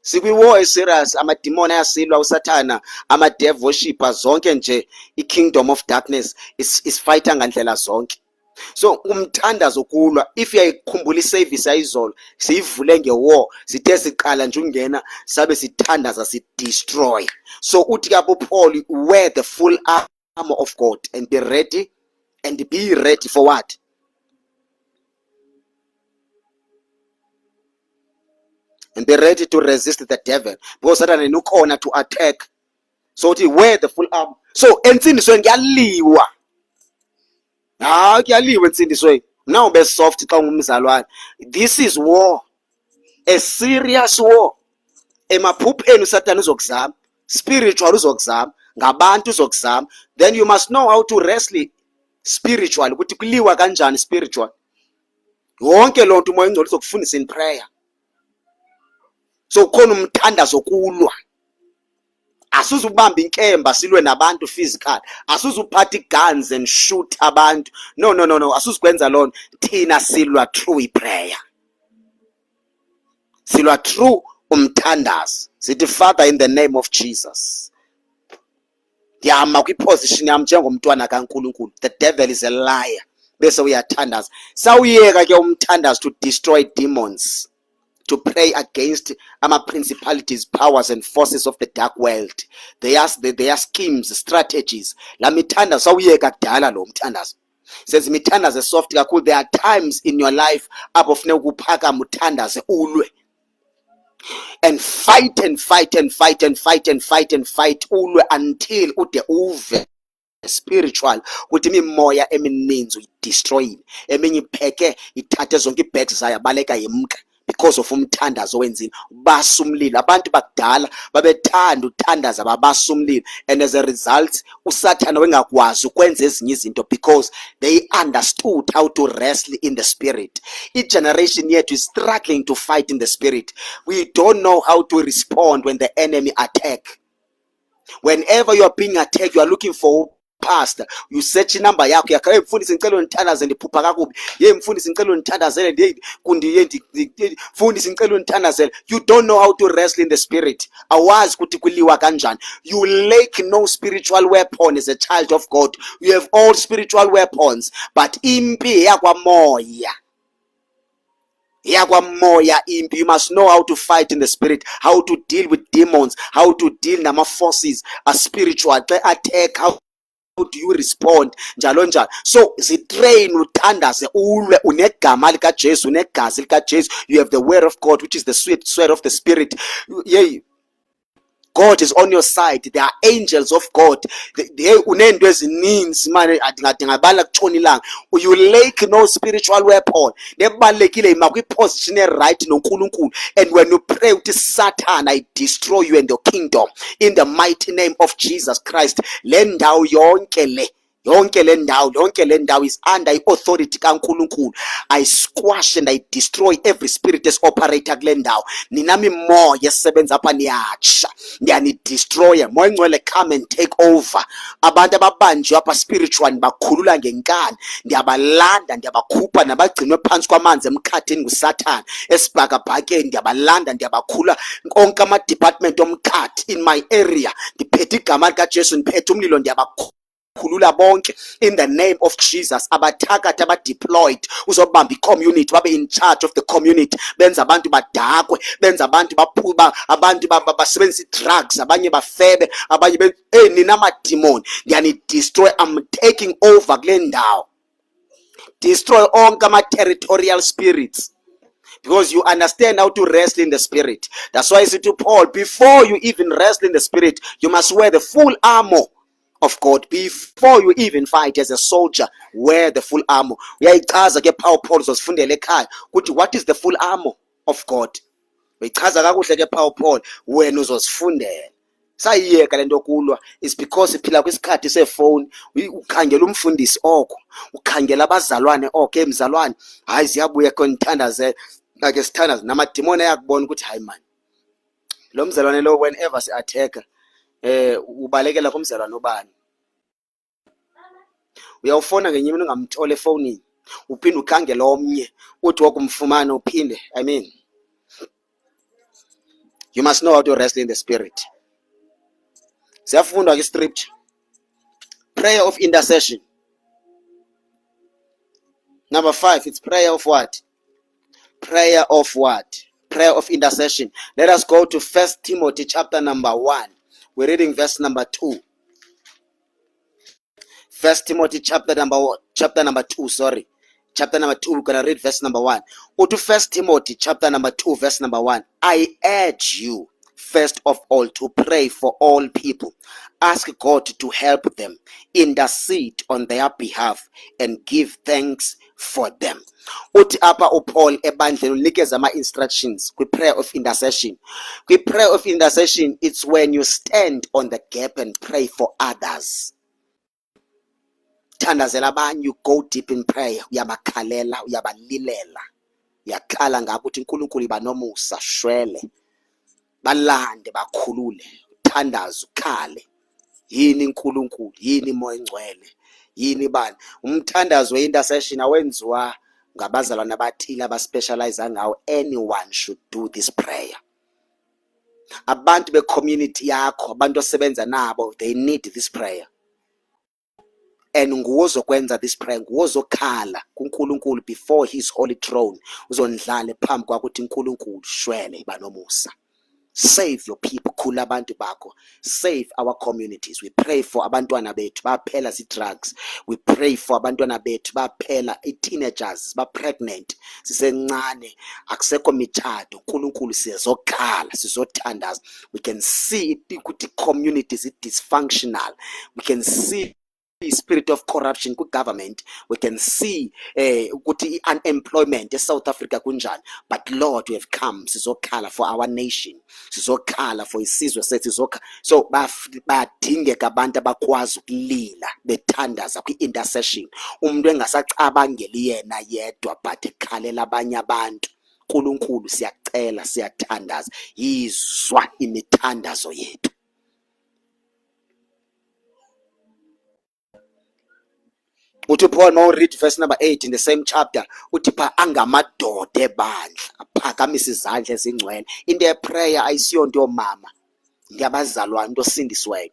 Sikwi war is serious. Amademon ayasilwa, uSathana, ama-devil worshippers, zonke nje i-kingdom of darkness is fighting ngandlela zonke. So umthandazo kulwa, if uyayikhumbula iservice yayizolo siyivule nge-war, sithe siqala nje ungena sabe sithandaza si-destroy. So uthi kabo Paul, wear the full armor of God and be ready for what? And be ready to resist the devil, because Satan ukhona to attack. So uthi wear the full armor. So ensindisweni kuyaliwa. Kuyaliwa ensindisweni. Now be soft xa ungumzalwane. This is war. A serious war. Emaphupheni uSathane uzokuzama, spiritual uzokuzama, ngabantu uzokuzama. Then you must know how to wrestle spiritual, ukuthi kuliwa kanjani spiritual. Wonke lo nto umoya ongcwele uzokufundisa in prayer. So khona umthandazo kulwa. Asuzubamba inkemba silwe nabantu physical. Asuzuphatha guns and shoot abantu. No. Asuzukwenza lona. Thina silwa through prayer. Silwa through umthandazo. Sithi Father, in the name of Jesus, ndiyama kwiposition yam njengomntwana kaNkulunkulu. The devil is a liar. Bese uyathandaza. Sawuyeka ke umthandazo to destroy demons, to pray against principalities, powers and forces of the dark world. They are schemes, strategies. La mithandazo sawuyeka kudala lo mthandazo. Says mithandazo soft kakhulu. There are times in your life apho funeka ukuphakama uthandaze ulwe. And fight ulwe until ude uve spiritual ukuthi imimoya emininzi uyidestroyile, eminye ipheke ithathe zonke ibags zayo baleka yemka because of umthandazo wenzini. Basa umlilo. Abantu bakudala babethanda uthandaza babasa umlilo, and as a result uSathane wengakwazi ukwenza ezinye izinto because they understood how to wrestle in the spirit. Each generation yet is struggling to fight in the spirit. We don't know how to respond when the enemy attack. Whenever you are being attacked, you are looking for pastor, you search inamba yakho yakho, hey mfundisi ngicela undithandaze ndiphupha kakubi, hey mfundisi ngicela undithandazele mfundisi ngicela undithandazele. You don't know how to wrestle in the spirit. Awazi ukuthi kuliwa kanjani. You lack no spiritual weapon as a child of God. You have all spiritual weapons, but impi yakwamoya impi. You must know how to fight in the spirit, how to deal with demons, how to deal nama forces a spiritual attack, how do you respond, njalo njalo. So zitrain uthandaze ulwe unegama lika Jesu, unegazi lika Jesu. You have the word of God, which is the sweet sweat of the spirit. Yeah, God is on your side. There are angels of God. Unento ezininzi manje adingabala kutshona ilanga. You lack no spiritual weapon. Nebalekile makwi-position right noNkulunkulu. And when you pray uthi Satan, I destroy you and your kingdom in the mighty name of Jesus Christ. Le ndawo yonke le yonke le ndawo is under authority kaNkulunkulu. I squash and I destroy every spirit that's operator kule ndawo. Ninami moya esebenza apha niyatsha, ndiyani-destroya. Moya Ngcwele, come and take over. Abantu ababanjwe apha spiritual bakhulula ngenkani, ndiyabalanda, ndiyabakhupha nabagcinwe phansi kwamanzi emkhathini nguSathane esibhakabhakeni. Ndiyabalanda, ndiyabakhula konke ama-department omkhathi in my area. Ndiphethe igama likaJesu, ndiphethe umlilo, ndiyabakhulula bonke in the name of Jesus. Abathakathi aba-deployed uzobamba i-community, babe in charge of the community, benza abantu badakwe, benza abantu baphuba, abantu basebenzisa i-drugs, abanye bafebe, abanye nina amadimoni, ndiyani-destroy. I'm taking over kule ndawo. Destroy onke ama-territorial spirits, because you understand how to wrestle in the spirit. That's why I said to Paul, before you even wrestle in the spirit, you must wear the full armor of God. Before you even fight as a soldier, wear the full armor. Uyayichaza ke Paul uzosifundela ekhaya ukuthi what is the full armor of God. Uyichaza kakuhle ke Paul wena uzosifundela. Sayiyeka lento kulwa is because siphila kwisikhathi sefoni. Ukhangela umfundisi okho, ukhangela abazalwane okho, emzalwane hayi ziyabuya khona ithandaze ake sithandaze namadimoni ayakubona ukuthi hayi man lo mzalwane lo whenever si attack ubalekela kumzalwane obani. Uyawufona ngenye imini ungamthola efonini, uphinde ukhangela omnye uthi wakumfumana uphinde. I mean, you must know how to wrestle in the spirit. Siyafundwa ke scripture. Prayer of intercession. Number 5, it's prayer of what? Prayer of what? Prayer of intercession. Let us go to 1 Timothy chapter number 1. We're reading verse number 2. 1 Timothy chapter number 2, sorry. Chapter number 2, we're going to read verse number 1. Go to 1 Timothy chapter number 2, verse number 1. I urge you, first of all, to pray for all people. Ask God to help them, intercede on their behalf, and give thanks for them. Uthi apha uPaul ebandleni unikeza ama-instructions kwi-prayer of intercession. Kwi-prayer of intercession, it's when you stand on the gap and pray for others. Thandazela abanye, you go deep in prayer, uyabakhalela, uyabalilela, uyakhala ngabo ukuthi uNkulunkulu iba nomusa, shwele, balande, bakhulule, uthandaze, ukhale. Yini uNkulunkulu, yini Moya Ngcwele, yini bani. Umthandazo we-intercession awenziwa ngabazalwane abathile abaspecialize ngawo. Anyone should do this prayer. Abantu be-community yakho, abantu osebenza nabo, they need this prayer. And nguwo ozokwenza this prayer, nguwo ozokhala kuNkulunkulu before his holy throne. Uzondlale phambi kwakho uthi uNkulunkulu shwele iba nomusa. Save your people, khula abantu bakho. Save our communities. We pray for abantwana bethu baphela zi-drugs. We pray for abantwana bethu baphela i-teenagers, ba-pregnant, sisencane, akusekho mitshato. uNkulunkulu sizokhala, sizothandaza. We can see ukuthi communities is dysfunctional. We can see the spirit of corruption ku government. We can see ukuthi unemployment eSouth Africa kunjani. But Lord, we have come sizokhala for our nation, sizokhala for isizwe sethu, sizokhala. So badingeka abantu abakwazi ukulila bethandaza kwi-intercession. Umuntu engasacabangeli yena yedwa but ekhalela abanye abantu. uNkulunkulu siyacela, siyathandaza, yizwa imithandazo yethu. uthi Paul read verse number 8 in the same chapter, uthi pha angamadoda ebandla aphakamisa izandla ezingcwele. Into yeprayer ayisiyonto yomama, ngiyabazalwane into osindisiweyo.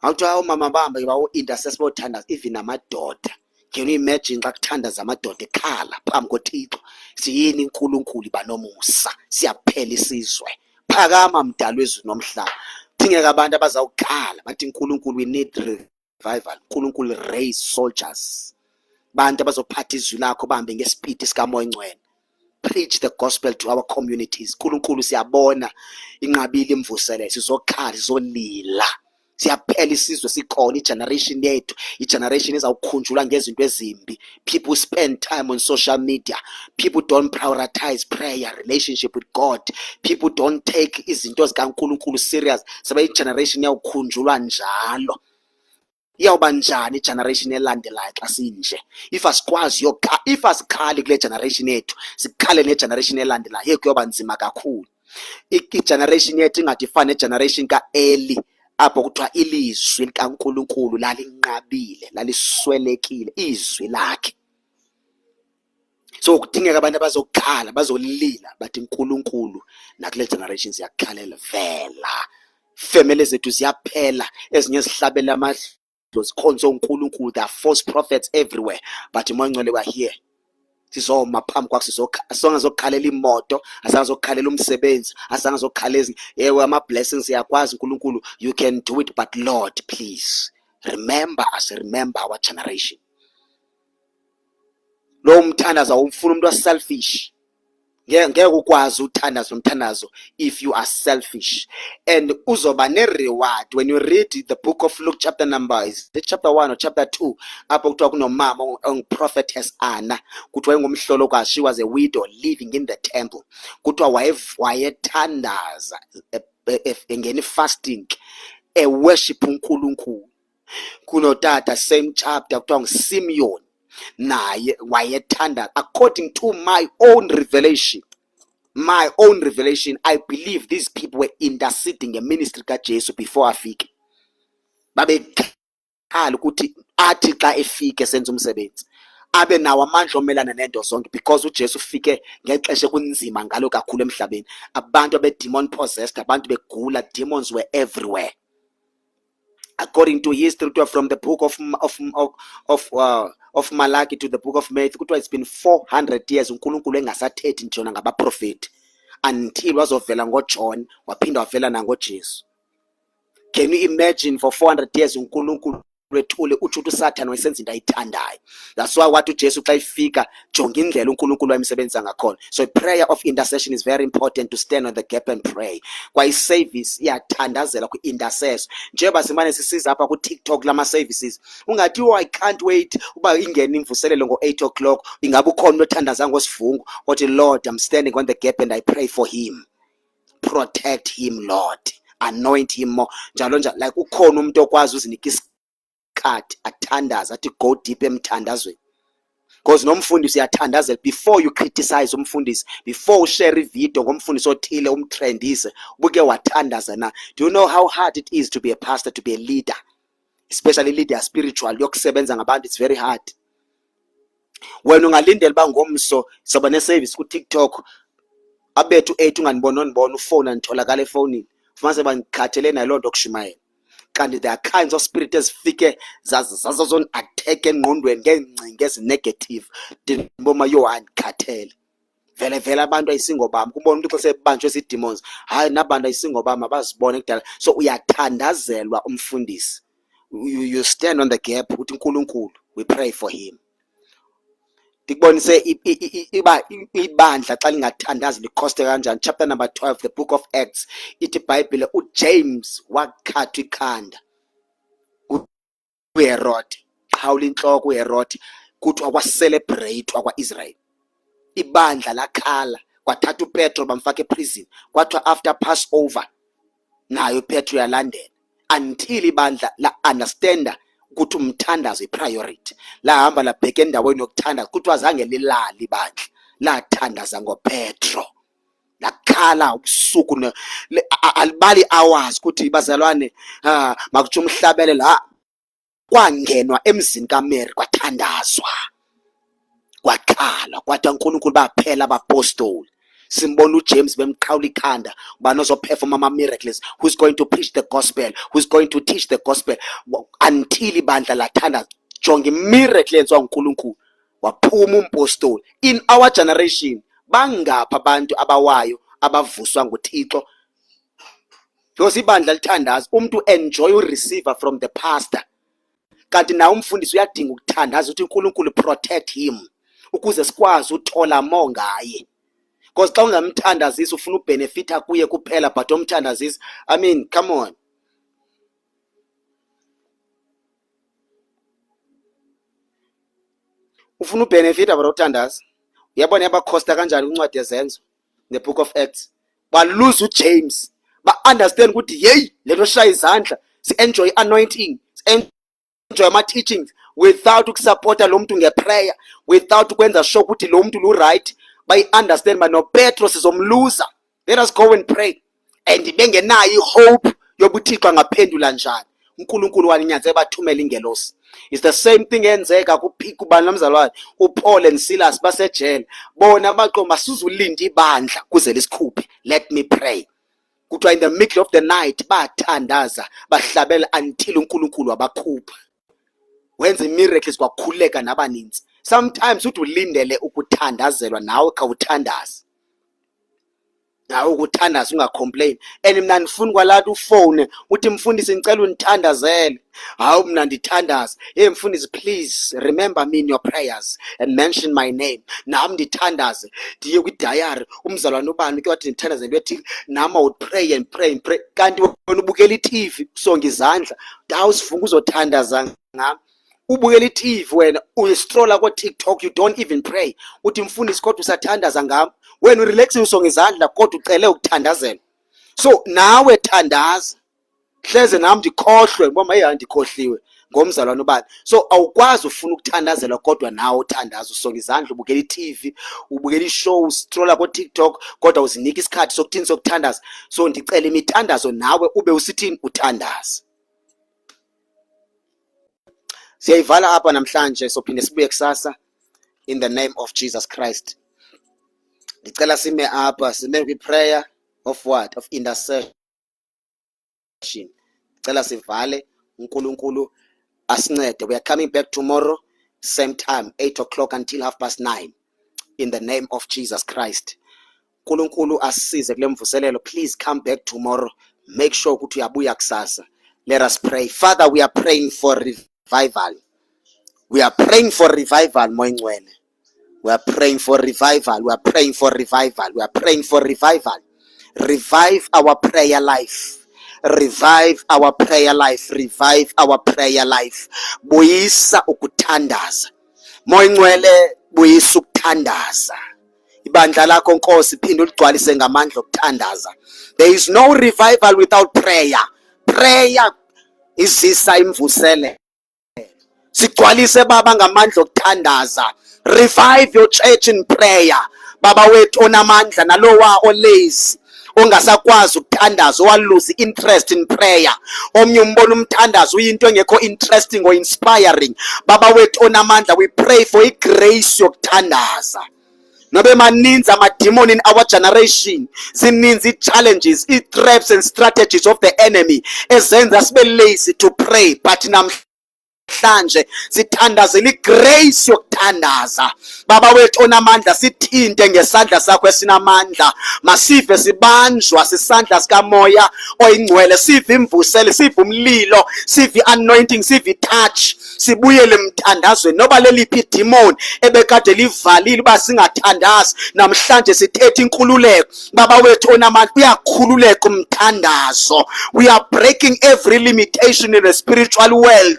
Awuthiwa omama bahamba bawo-intercess bayothandaza even amadoda. Can you imagine xa kuthandaza amadoda ekhala phambi koThixo? Siyini uNkulunkulu banomusa, siyaphela isizwe. Phakama mdali wezulu nomhlaba. Thingeka abantu abazawukhala bathi uNkulunkulu, we need revival. uNkulunkulu raise soldiers. Bantu abazophatha izwi lakho bahambe ngesipidi sikamoya engcwele. Preach the gospel to our communities. uNkulunkulu siyabona inqabile imvuselelo, sizokhala, sizolila. Siyaphela isizwe sikhona, igeneration yethu, igeneration ezawukhunjulwa ngezinto ezimbi. People spend time on social media. People don't prioritize prayer, relationship with God. People don't take izinto zikaNkulunkulu serious. Sebe igeneration yawukhunjulwa njalo. Iyawuba njani igeneration elandelayo xa sinje? If asikhali kule generation yethu, sikhale negeneration elandelayo, kuyoba nzima kakhulu. Igeneration yethu ingathi ifane negeneration kaEli, apho kuthiwa ilizwi likaNkulunkulu lalinqabile, laliswelekile izwi lakhe. So kudingeka abantu abazokhala, bazolila bathi uNkulunkulu nakule generation siyakhalela vela. Family zethu ziyaphela, ezinye zihlabela amadlo zikhonza uNkulunkulu. There are false prophets everywhere, but uMoya Ngcwele we are here. Sizoma phambi kwakho, asizokhalela imoto, asizokhalela umsebenzi, asizokhalela yewe ama-blessings. Yakwazi uNkulunkulu, you can do it, but Lord please remember us, remember our generation. Lo mthandazo awumfuna umuntu selfish. Ngeke ukwazi uthandaza nomthandazo if you are selfish, and uzoba ne-reward when you read the book of Luke chapter number, is it chapter 1 or chapter 2, apho kuthiwa kunomama onguprophetess Anna, kuthiwa engumhlolokazi, she was a widow living in the temple. Kuthiwa wayethandaza engeni fasting, worship uNkulunkulu. Kunotata same chapter kuthiwa nguSimeon, naye wayethanda. According to my own revelation, I believe these people were interceding a ministry kaJesu before afike. Babekhala ukuthi athi xa efike senza umsebenzi abe nawo amandla omelana nento zonke, because uJesu ufike ngexesha kunzima ngalo kakhulu emhlabeni. Abantu demon possessed, abantu begula, demons were everywhere. According to history, from the book of Malachi to the book of Matthew, it's been 400 years uNkulunkulu engasathethi njona ngabaprofeti, until wazovela ngoJohn waphinda wavela nangoJesu. Can you imagine for 400 years uNkulunkulu wethule uthi uSathane wayesenza into ayithandayo? That's why wathi uJesu xa ifika jonga indlela uNkulunkulu wayemsebenzisa ngakhona. So prayer of intercession is very important, to stand on the gap and pray. Kwa iservice iyathandazela ku-intercessor. Njengoba simane sisiza apha ku-TikTok lama services, ungathi I can't wait uba ingene imvuselelo ngo-8 o'clock, ingabe ukhona othandaza ngosivungu othi Lord, I'm standing on the gap and I pray for him. Protect him, Lord. Anoint him more. Njalo njalo, like ukhona umuntu okwazi uzinika isikhathi athandaza, athi go deep emthandazweni. Because nomfundisi uyathandazela before you criticize umfundisi, before ushare ivideo ngomfundisi othile umtrendise, ubuke wathandaza na. Do you know how hard it is to be a pastor, to be a leader, especially leader spiritual, yokusebenza ngabantu? It's very hard. Wena ungalindela ba ngomso soba ne service ku TikTok abethu 8 unganibona ufone antholakala efonini, fumanise bangikhathele nalo nto kushumayela. Kanti there are kinds of spirits ezifike zazozon attack engqondweni ngengcinga ezinegative, ndiboma yo andikhathele vele abantu ayisingobama. Kubona umuntu xa sebanjwe zidemons, hayi nabantu ayisingobama bazibone kudala. So uyathandazelwa umfundisi, you stand on the gap uthi uNkulunkulu, we pray for him. Ndikubonise ibandla xa lingathandazi likhoste kanjani. Chapter number 12, the book of Acts, ithi iBhayibhile uJames wakhathwa ikhanda uHerod, qhawula intloko uHerod, kuthiwa kwacelebrate kwa-Israel. Ibandla lakhala, kwathatha uPetro bamfaka eprison, kwathiwa after Passover nayo uPetro yalandela, until ibandla la understanda ukuthi umthandazo ipriority. Lahamba labheka endaweni yokuthandaza, kuthiwa zange lilali ibandla, lathandaza ngoPetro, lakhala ubusuku, alibali hours. Kuthi bazalwane makuthi umhlabelelo, kwangenwa emzini kaMary kwathandazwa, kwakhala, kwathi uNkulunkulu baphela abapostoli. Simbona uJames bemqhawula ikhanda ubani ozoperform ama-miracles, who's going to preach the gospel, who's going to teach the gospel, until ibandla lathandaza. Jonga imiracle yenziwa uNkulunkulu, waphuma umpostoli. In our generation bangapha abantu abawayo abavuswa nguThixo, because ibandla lithandaza, umuntu enjoy ureceiver from the pastor. Kanti nawe umfundisi uyadinga ukuthandaza ukuthi uNkulunkulu protect him ukuze sikwazi uthola more ngaye. Because xa ungamthandazisi ufuna ubenefita kuye kuphela, but umthandazisi, I mean, come on. Ufuna ubenefita but uthandaza. Uyabona yabakhosta kanjani kwincwadi yezenzo, the book of Acts. Balose uJames, ba-understand ukuthi yeyi lento shaya izandla, si-enjoy anointing, si-enjoy ama-teachings without ukusupporta lo muntu ngeprayer, without ukwenza sure ukuthi lo muntu lu-right. Bayi-understand ba noPetro sizomluza, let us go and pray. And bengenayo i-hope yobuthixo angaphendula njani. uNkulunkulu waninyanzela bathumela ingelosi. It's the same thing eyenzeka kubani namzalwane uPaul and Silas basejele, bona baqoma sizulinda ibandla kuze lisikhuphe, let me pray. Kuthiwa in the middle of the night bathandaza bahlabela until uNkulunkulu wabakhupha, wenza miracles kwakhuleka nabaninzi. Sometimes uthi ulindele ukuthandazelwa nawe khawuthandaza, nawe ukuthandaza ungacomplain. And mina ndifuna kwalathi ufone uthi mfundisi ngicela undithandazele, hawu mina ndithandaza. Hey mfundisi, please remember me in your prayers and mention my name. Nami ndithandaze, ndiye kwi-diary, umzalwane ubani uke wathi ndithandazele wethi nami I would pray and pray and pray. Kanti wena ubukela iTV usonga izandla, dawu sifunga uzothandaza ngami. Ubukela iTV wena uyistrolla ko TikTok, you don't even pray. Uthi mfundisi kodwa usathandaza ngami, wena urelax usonga izandla kodwa ucele ukuthandazela. So nawe thandaza, hleze nami ndikhohlwe ngoba hayi ndikhohliwe ngomzalwane ubani. So awukwazi ufuna ukuthandazela kodwa nawe uthandaza usonga izandla, ubukela iTV, ubukela ishow, ustrolla ko TikTok kodwa uzinika isikhathi sokuthini sokuthandaza. So ndicela imithandazo nawe ube usithini uthandaza. Siyayivala apha namhlanje, sophinde sibuye kusasa in the name of Jesus Christ. Ndicela sime apha, sime kwi-prayer of what? Of intercession. Ndicela sivale, uNkulunkulu asincede. We are coming back tomorrow, same time, 8 o'clock until 9:30 in the name of Jesus Christ. uNkulunkulu asisize kule mvuselelo. Please come back tomorrow. Make sure ukuthi uyabuya kusasa. Let us pray. Father, we are praying for revival. We are praying for revival, Moingwele. We are praying for revival. We are praying for revival. We are praying for revival. Revive our prayer life. Revive our prayer life. Revive our prayer life. Buyisa ukuthandaza. Moingwele, buyisa ukuthandaza. Ibandla lakho Nkosi phinde uligcwalise ngamandla okuthandaza. There is no revival without prayer. Prayer izisa imvusele. Sigcwalise Baba ngamandla okuthandaza. Revive your church in prayer. Baba wethu onamandla nalowa olazy, ongasakwazi ukuthandaza, owalose interest in prayer. Omnye umbona umthandazo uyinto engekho interesting or inspiring. Baba wethu onamandla, we pray for a grace yokuthandaza. Nobe maninzi amademon in our generation, zininzi challenges, traps and strategies of the enemy ezenza sibe lazy to pray, but namhlanje sithandazela igrace yokuthandaza. Baba wethu onamandla, sithinte ngesandla sakho esinamandla, masive sibanjwa sisandla sikamoya oyingcwele, sive imvusele, sive umlilo, sive anointing, sive touch, sibuyele mthandazweni. Noba leliphi demon ebekade livalile uba singathandazi, namhlanje sithethe inkululeko. Baba wethu onamandla, uyakhululeka umthandazo. We are breaking every limitation in the spiritual world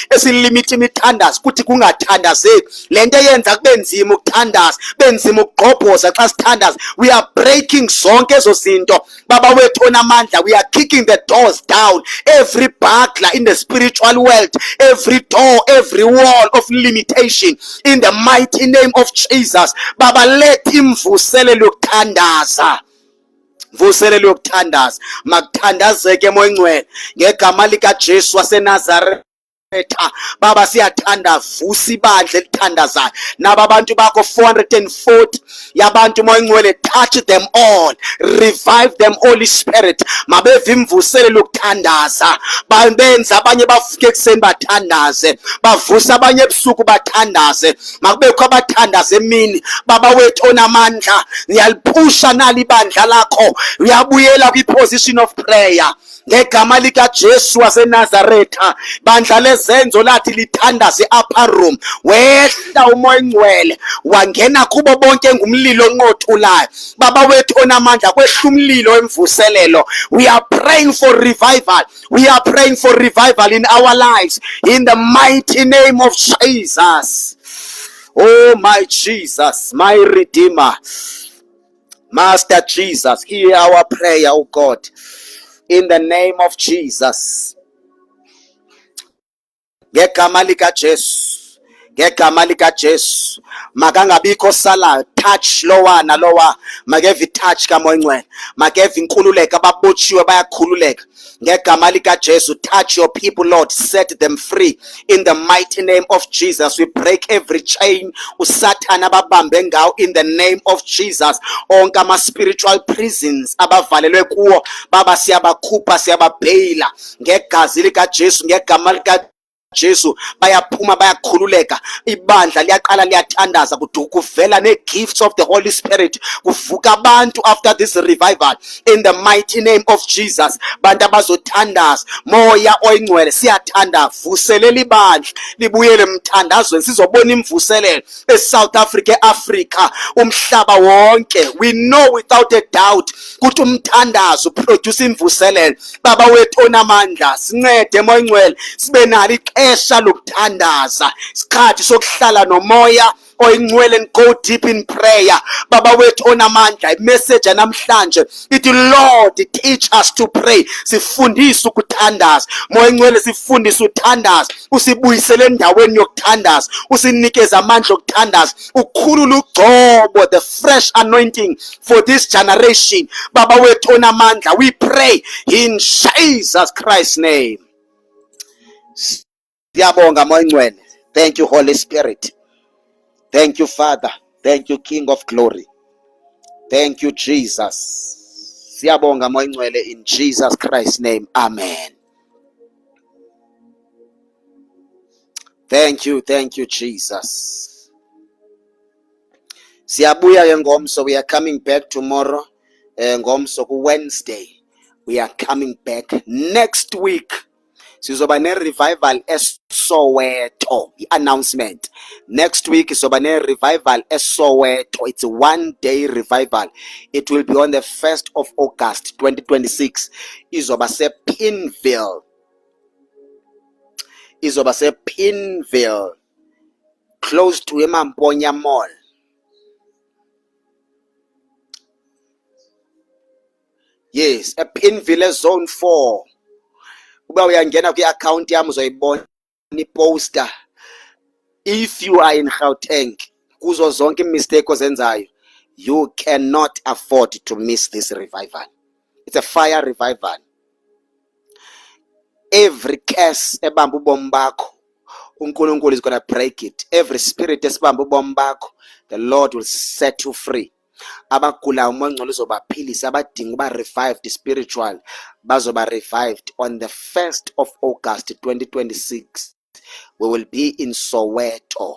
esilimit imithandazo ukuthi kungathandazeki. Lento eyenza kube nzima ukuthandaza, benzima ukugqobhoza xa sithandaza. We are breaking zonke ezo zinto. Baba wethu onamandla, we are kicking the doors down, every burglar in the spiritual world, every door, every wall of limitation in the mighty name of Jesus. Baba, let imvusele lokuthandaza, mvuselelo yokuthandaza makuthandazeke moyingcwele ngegama likaJesu waseNazareth. Baba siyathanda, vusa ibandla elithandazayo naba abantu bakho 440 yabantu moya ngcwele, touch them all, revive them, Holy Spirit. Mabeva imvuselelo ukuthandaza, benza abanye bavuke ekuseni bathandaze, bavusa abanye ebusuku bathandaze, makubekho abathandaza emini. Baba wethu onamandla, ngiyaliphusha nali ibandla lakho, uyabuyela kwi-position of prayer ngegama likaJesu waseNazaretha. Bandla lezenzo lathi lithandaze upper room, wehla umoya engcwele wangena kubo bonke ngumlilo onqothulayo. Baba wethu onamandla, kwehla umlilo wemvuselelo. We are praying for revival. We are praying for revival in our lives in the mighty name of Jesus. Oh my Jesus, my Redeemer, Master Jesus, hear our prayer, oh God, in the name of Jesus. Ngegama likaJesu, ngegama likaJesu, makangabikho salayo. Touch lowa nalowa, makeve touch kamoya ngcwele, makeve inkululeko, ababotshiwe bayakhululeka ngegama likaJesu. Touch your people, Lord, set them free in the mighty name of Jesus. We break every chain uSathana ababambe ngawo in the name of Jesus. Onke ama spiritual prisons abavalelwe kuwo, Baba siyabakhupha, siyababheyila ngegazi likaJesu, ngegama lika Jesu. Bayaphuma, bayakhululeka, ibandla liyaqala liyathandaza, kuvela ne-gifts of the Holy Spirit, kuvuka abantu after this revival in the mighty name of Jesus. Bantu abazothandaza, moya oyingcwele siyathanda, vuselela ibandla libuyele emthandazweni, sizobona imvuselelo eSouth Africa, eAfrica, umhlaba wonke. We know without a doubt ukuthi umthandazo uproduce imvuselelo. Baba wethu onamandla, sincede moya ngcwele, sibe nalo ixesha lokuthandaza, isikhathi sokuhlala nomoya oyingcwele and go deep in prayer. Baba wethu onamandla, imessage namhlanje ithi Lord teach us to pray. Sifundise ukuthandaza moya ngcwele, sifundise uthandaza, usibuyisele endaweni yokuthandaza, usinikeze amandla okuthandaza, ukhulule ugcobo, the fresh anointing for this generation. Baba wethu onamandla, we pray in Jesus Christ's name. Siyabonga moya ngcwele. Thank you Holy Spirit. Thank you Father. Thank you King of Glory. Thank you Jesus. Siyabonga moya ngcwele, in Jesus Christ's name. Amen. Thank you Jesus. Siyabuya ke ngomso, we are coming back tomorrow. Ngomso ku Wednesday we are coming back. Next week sizoba ne-revival eSoweto. I-announcement next week sizoba ne-revival eSoweto. It's a one-day revival. It will be on the 1st of August 2026. Izoba sePinville. Izoba sePinville, close to eMamponya Mall. Yes, ePinville zone 4. Uba uyangena kwi-account yami uzoyibona i-poster. If you are in Gauteng, kuzo zonke imistake ozenzayo, you cannot afford to miss this revival. It's a fire revival. Every curse ebamba ubomi bakho, uNkulunkulu is going to break it. Every spirit esibamba ubomi bakho, the Lord will set you free. Abagula umoya ngcwele uzobaphilisa, abadinga uba revived spiritual bazoba revived on the 1st of August 2026. We will be in Soweto.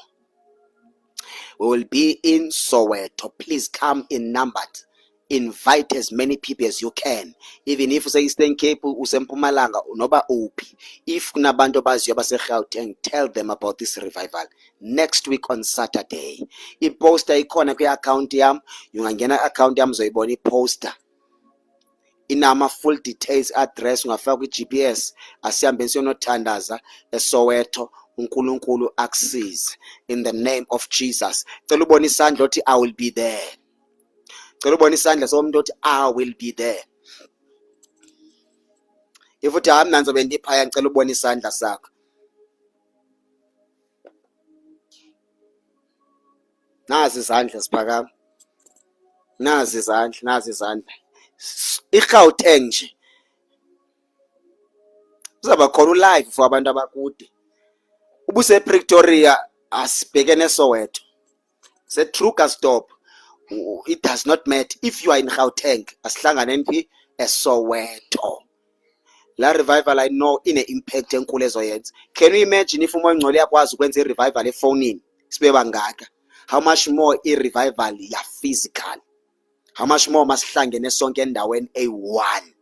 We will be in Soweto. Please come in numbers. Invite as many people as you can. Even if usay Eastern Cape, usempumalanga, unoba uphi. If kunabantu baziyo baseGauteng, tell them about this revival. Next week on Saturday. I-poster ikhona kwi-account yam. Ungangena account yam uzoyibona i-poster. Inama full details, address, ungafaka kwi-GPS. Asihambe siyonothandaza eSoweto. uNkulunkulu akusize in the name of Jesus. Cela ubona isandla othi I will be there. Cela ubona isandla somuntu othi I will be there. If uthi hami nanzobe ndiphaya, ngicela ubona isandla sakho. Nazi izandla siphakama. Nazi izandla. iGauteng nje uzaba khona live for abantu abakude. Ubuse-Pretoria asibhekene eSoweto. Se-Kruger stop. It does not matter if you are in Gauteng, asihlanganeni phi eSoweto. La revival I know ine-impact enkulu ezoyenza. Can you imagine if umoya ongcwele yakwazi ukwenza i-revival efonini sibe bangaka? How much more i-revival ya physical? How much more masihlangene sonke endaweni eyi-1?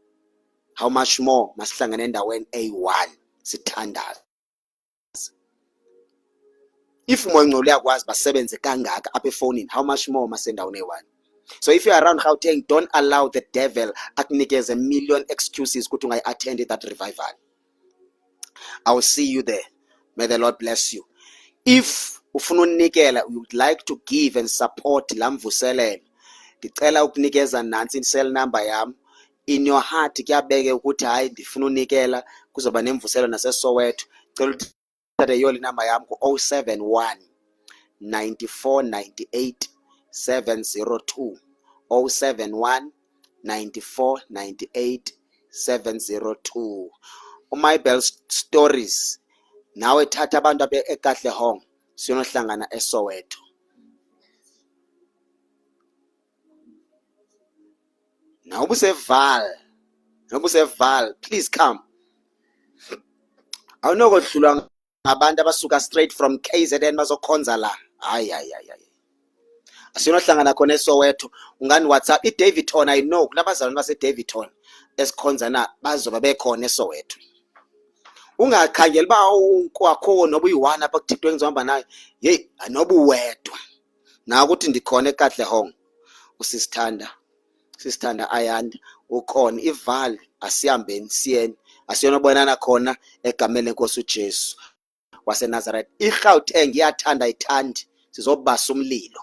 How much more masihlangene endaweni eyi-1 sithandaza? If umoya ongcwele yakwazi basebenze kangaka apha efonini, how much more masendaweni eyi-1? So if you're around Gauteng, don't allow the devil akunikeze a million excuses ukuthi ungayi-attend that revival. I will see you there. May the Lord bless you. If ufuna unikela, you would like to give and support la mvuselelo, ngicela ukunikeza nansi i-cell number yami. In your heart kuyabeke ukuthi hayi ndifuna unikela kuzoba nemvuselelo naseSoweto. Ngicela uthathe yona inamba yami ku-071 94 98 702 071 94 98 702. uMybell Stories nawe thatha abantu abe eKatlehong siyonohlangana eSoweto. Nawubuseval please come. Awunokodlulwa ngabantu abasuka straight from KZN bazokhonza la. Hayi asiyonohlangana khona eSoweto. Ungani WhatsApp iDavidton, I know kulabazalwane baseDavidton esikhonza na bazoba bekhona eSoweto. Ungakhangela ba kwakho noba uyi-1 apha kuTikTok engizohamba nayo, hey anoba uwedwa na ukuthi ndikhona eKatlehong. Sisithanda Ayanda ukhona ival asihambeni siyeni asiyonobonana khona egameni lenkosi uJesu waseNazaretha. iGauteng iyathanda ayithandi sizobasa umlilo.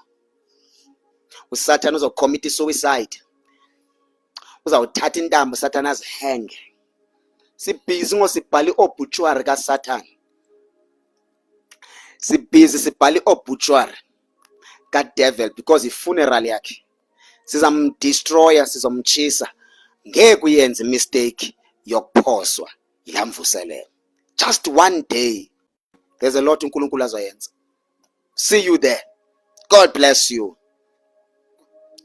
uSathane uzocommit suicide, uzawuthatha intambo uSathane azihenge. Sibhizi ngosibhali obituary kaSathane, sibhizi sibhali obituary kaDevil because ifuneral yakhe sizamdestroya, sizomchisa. Ngeke uyenze mistake yokuphoswa ilamvuselelo. Just one day, there's a lot uNkulunkulu azoyenza. See you there. God bless you.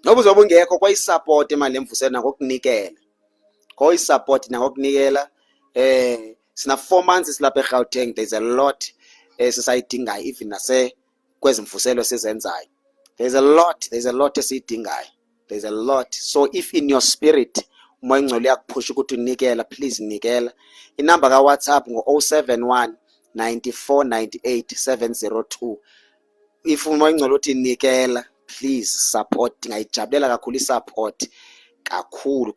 Noba uzobe ungekho kwayisupport imali lemvuselelo nakokunikela. Kwayisupport nakokunikela. Sina 4 months silapha eGauteng. There's a lot sisayidingayo even nase kwezimvuselelo sizenzayo. There's a lot esiyidingayo. There's a lot. So if in your spirit umoya ongcwele uyakuphusha ukuthi unikela, please nikela. Inamba kaWhatsApp ngo-071 94 98 702. If umoya ongcwele uthi nikela, please support. Ngayijabulela kakhulu isupport. Kakhulu.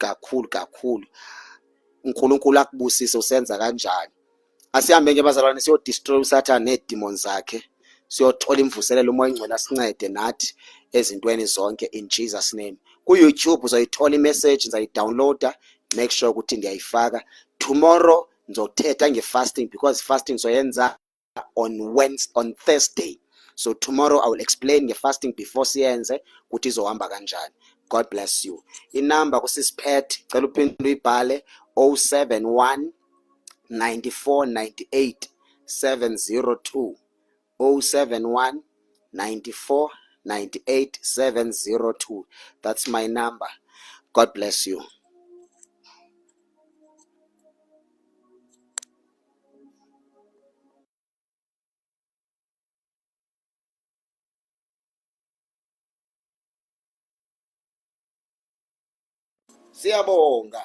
uNkulunkulu akubusise usenza kanjani. Asihambe nje bazalwane siyodestroy uSathane nedemons zakhe. Siyothola imvuselelo umoya ongcwele asincede nathi ezintweni zonke in Jesus name. Ku-YouTube uzoyithola imessage, ngizayidownloada, make sure ukuthi ndiyayifaka. Tomorrow ngizothetha nge-fasting because fasting soyenza on Thursday. So tomorrow I will explain nge-fasting before siyenze ukuthi izohamba kanjani. God bless you. Inamba kusisiphethe cela uphinde uyibhale 071 94 98 702 071 94 98 702. That's my number. God bless you. Siyabonga.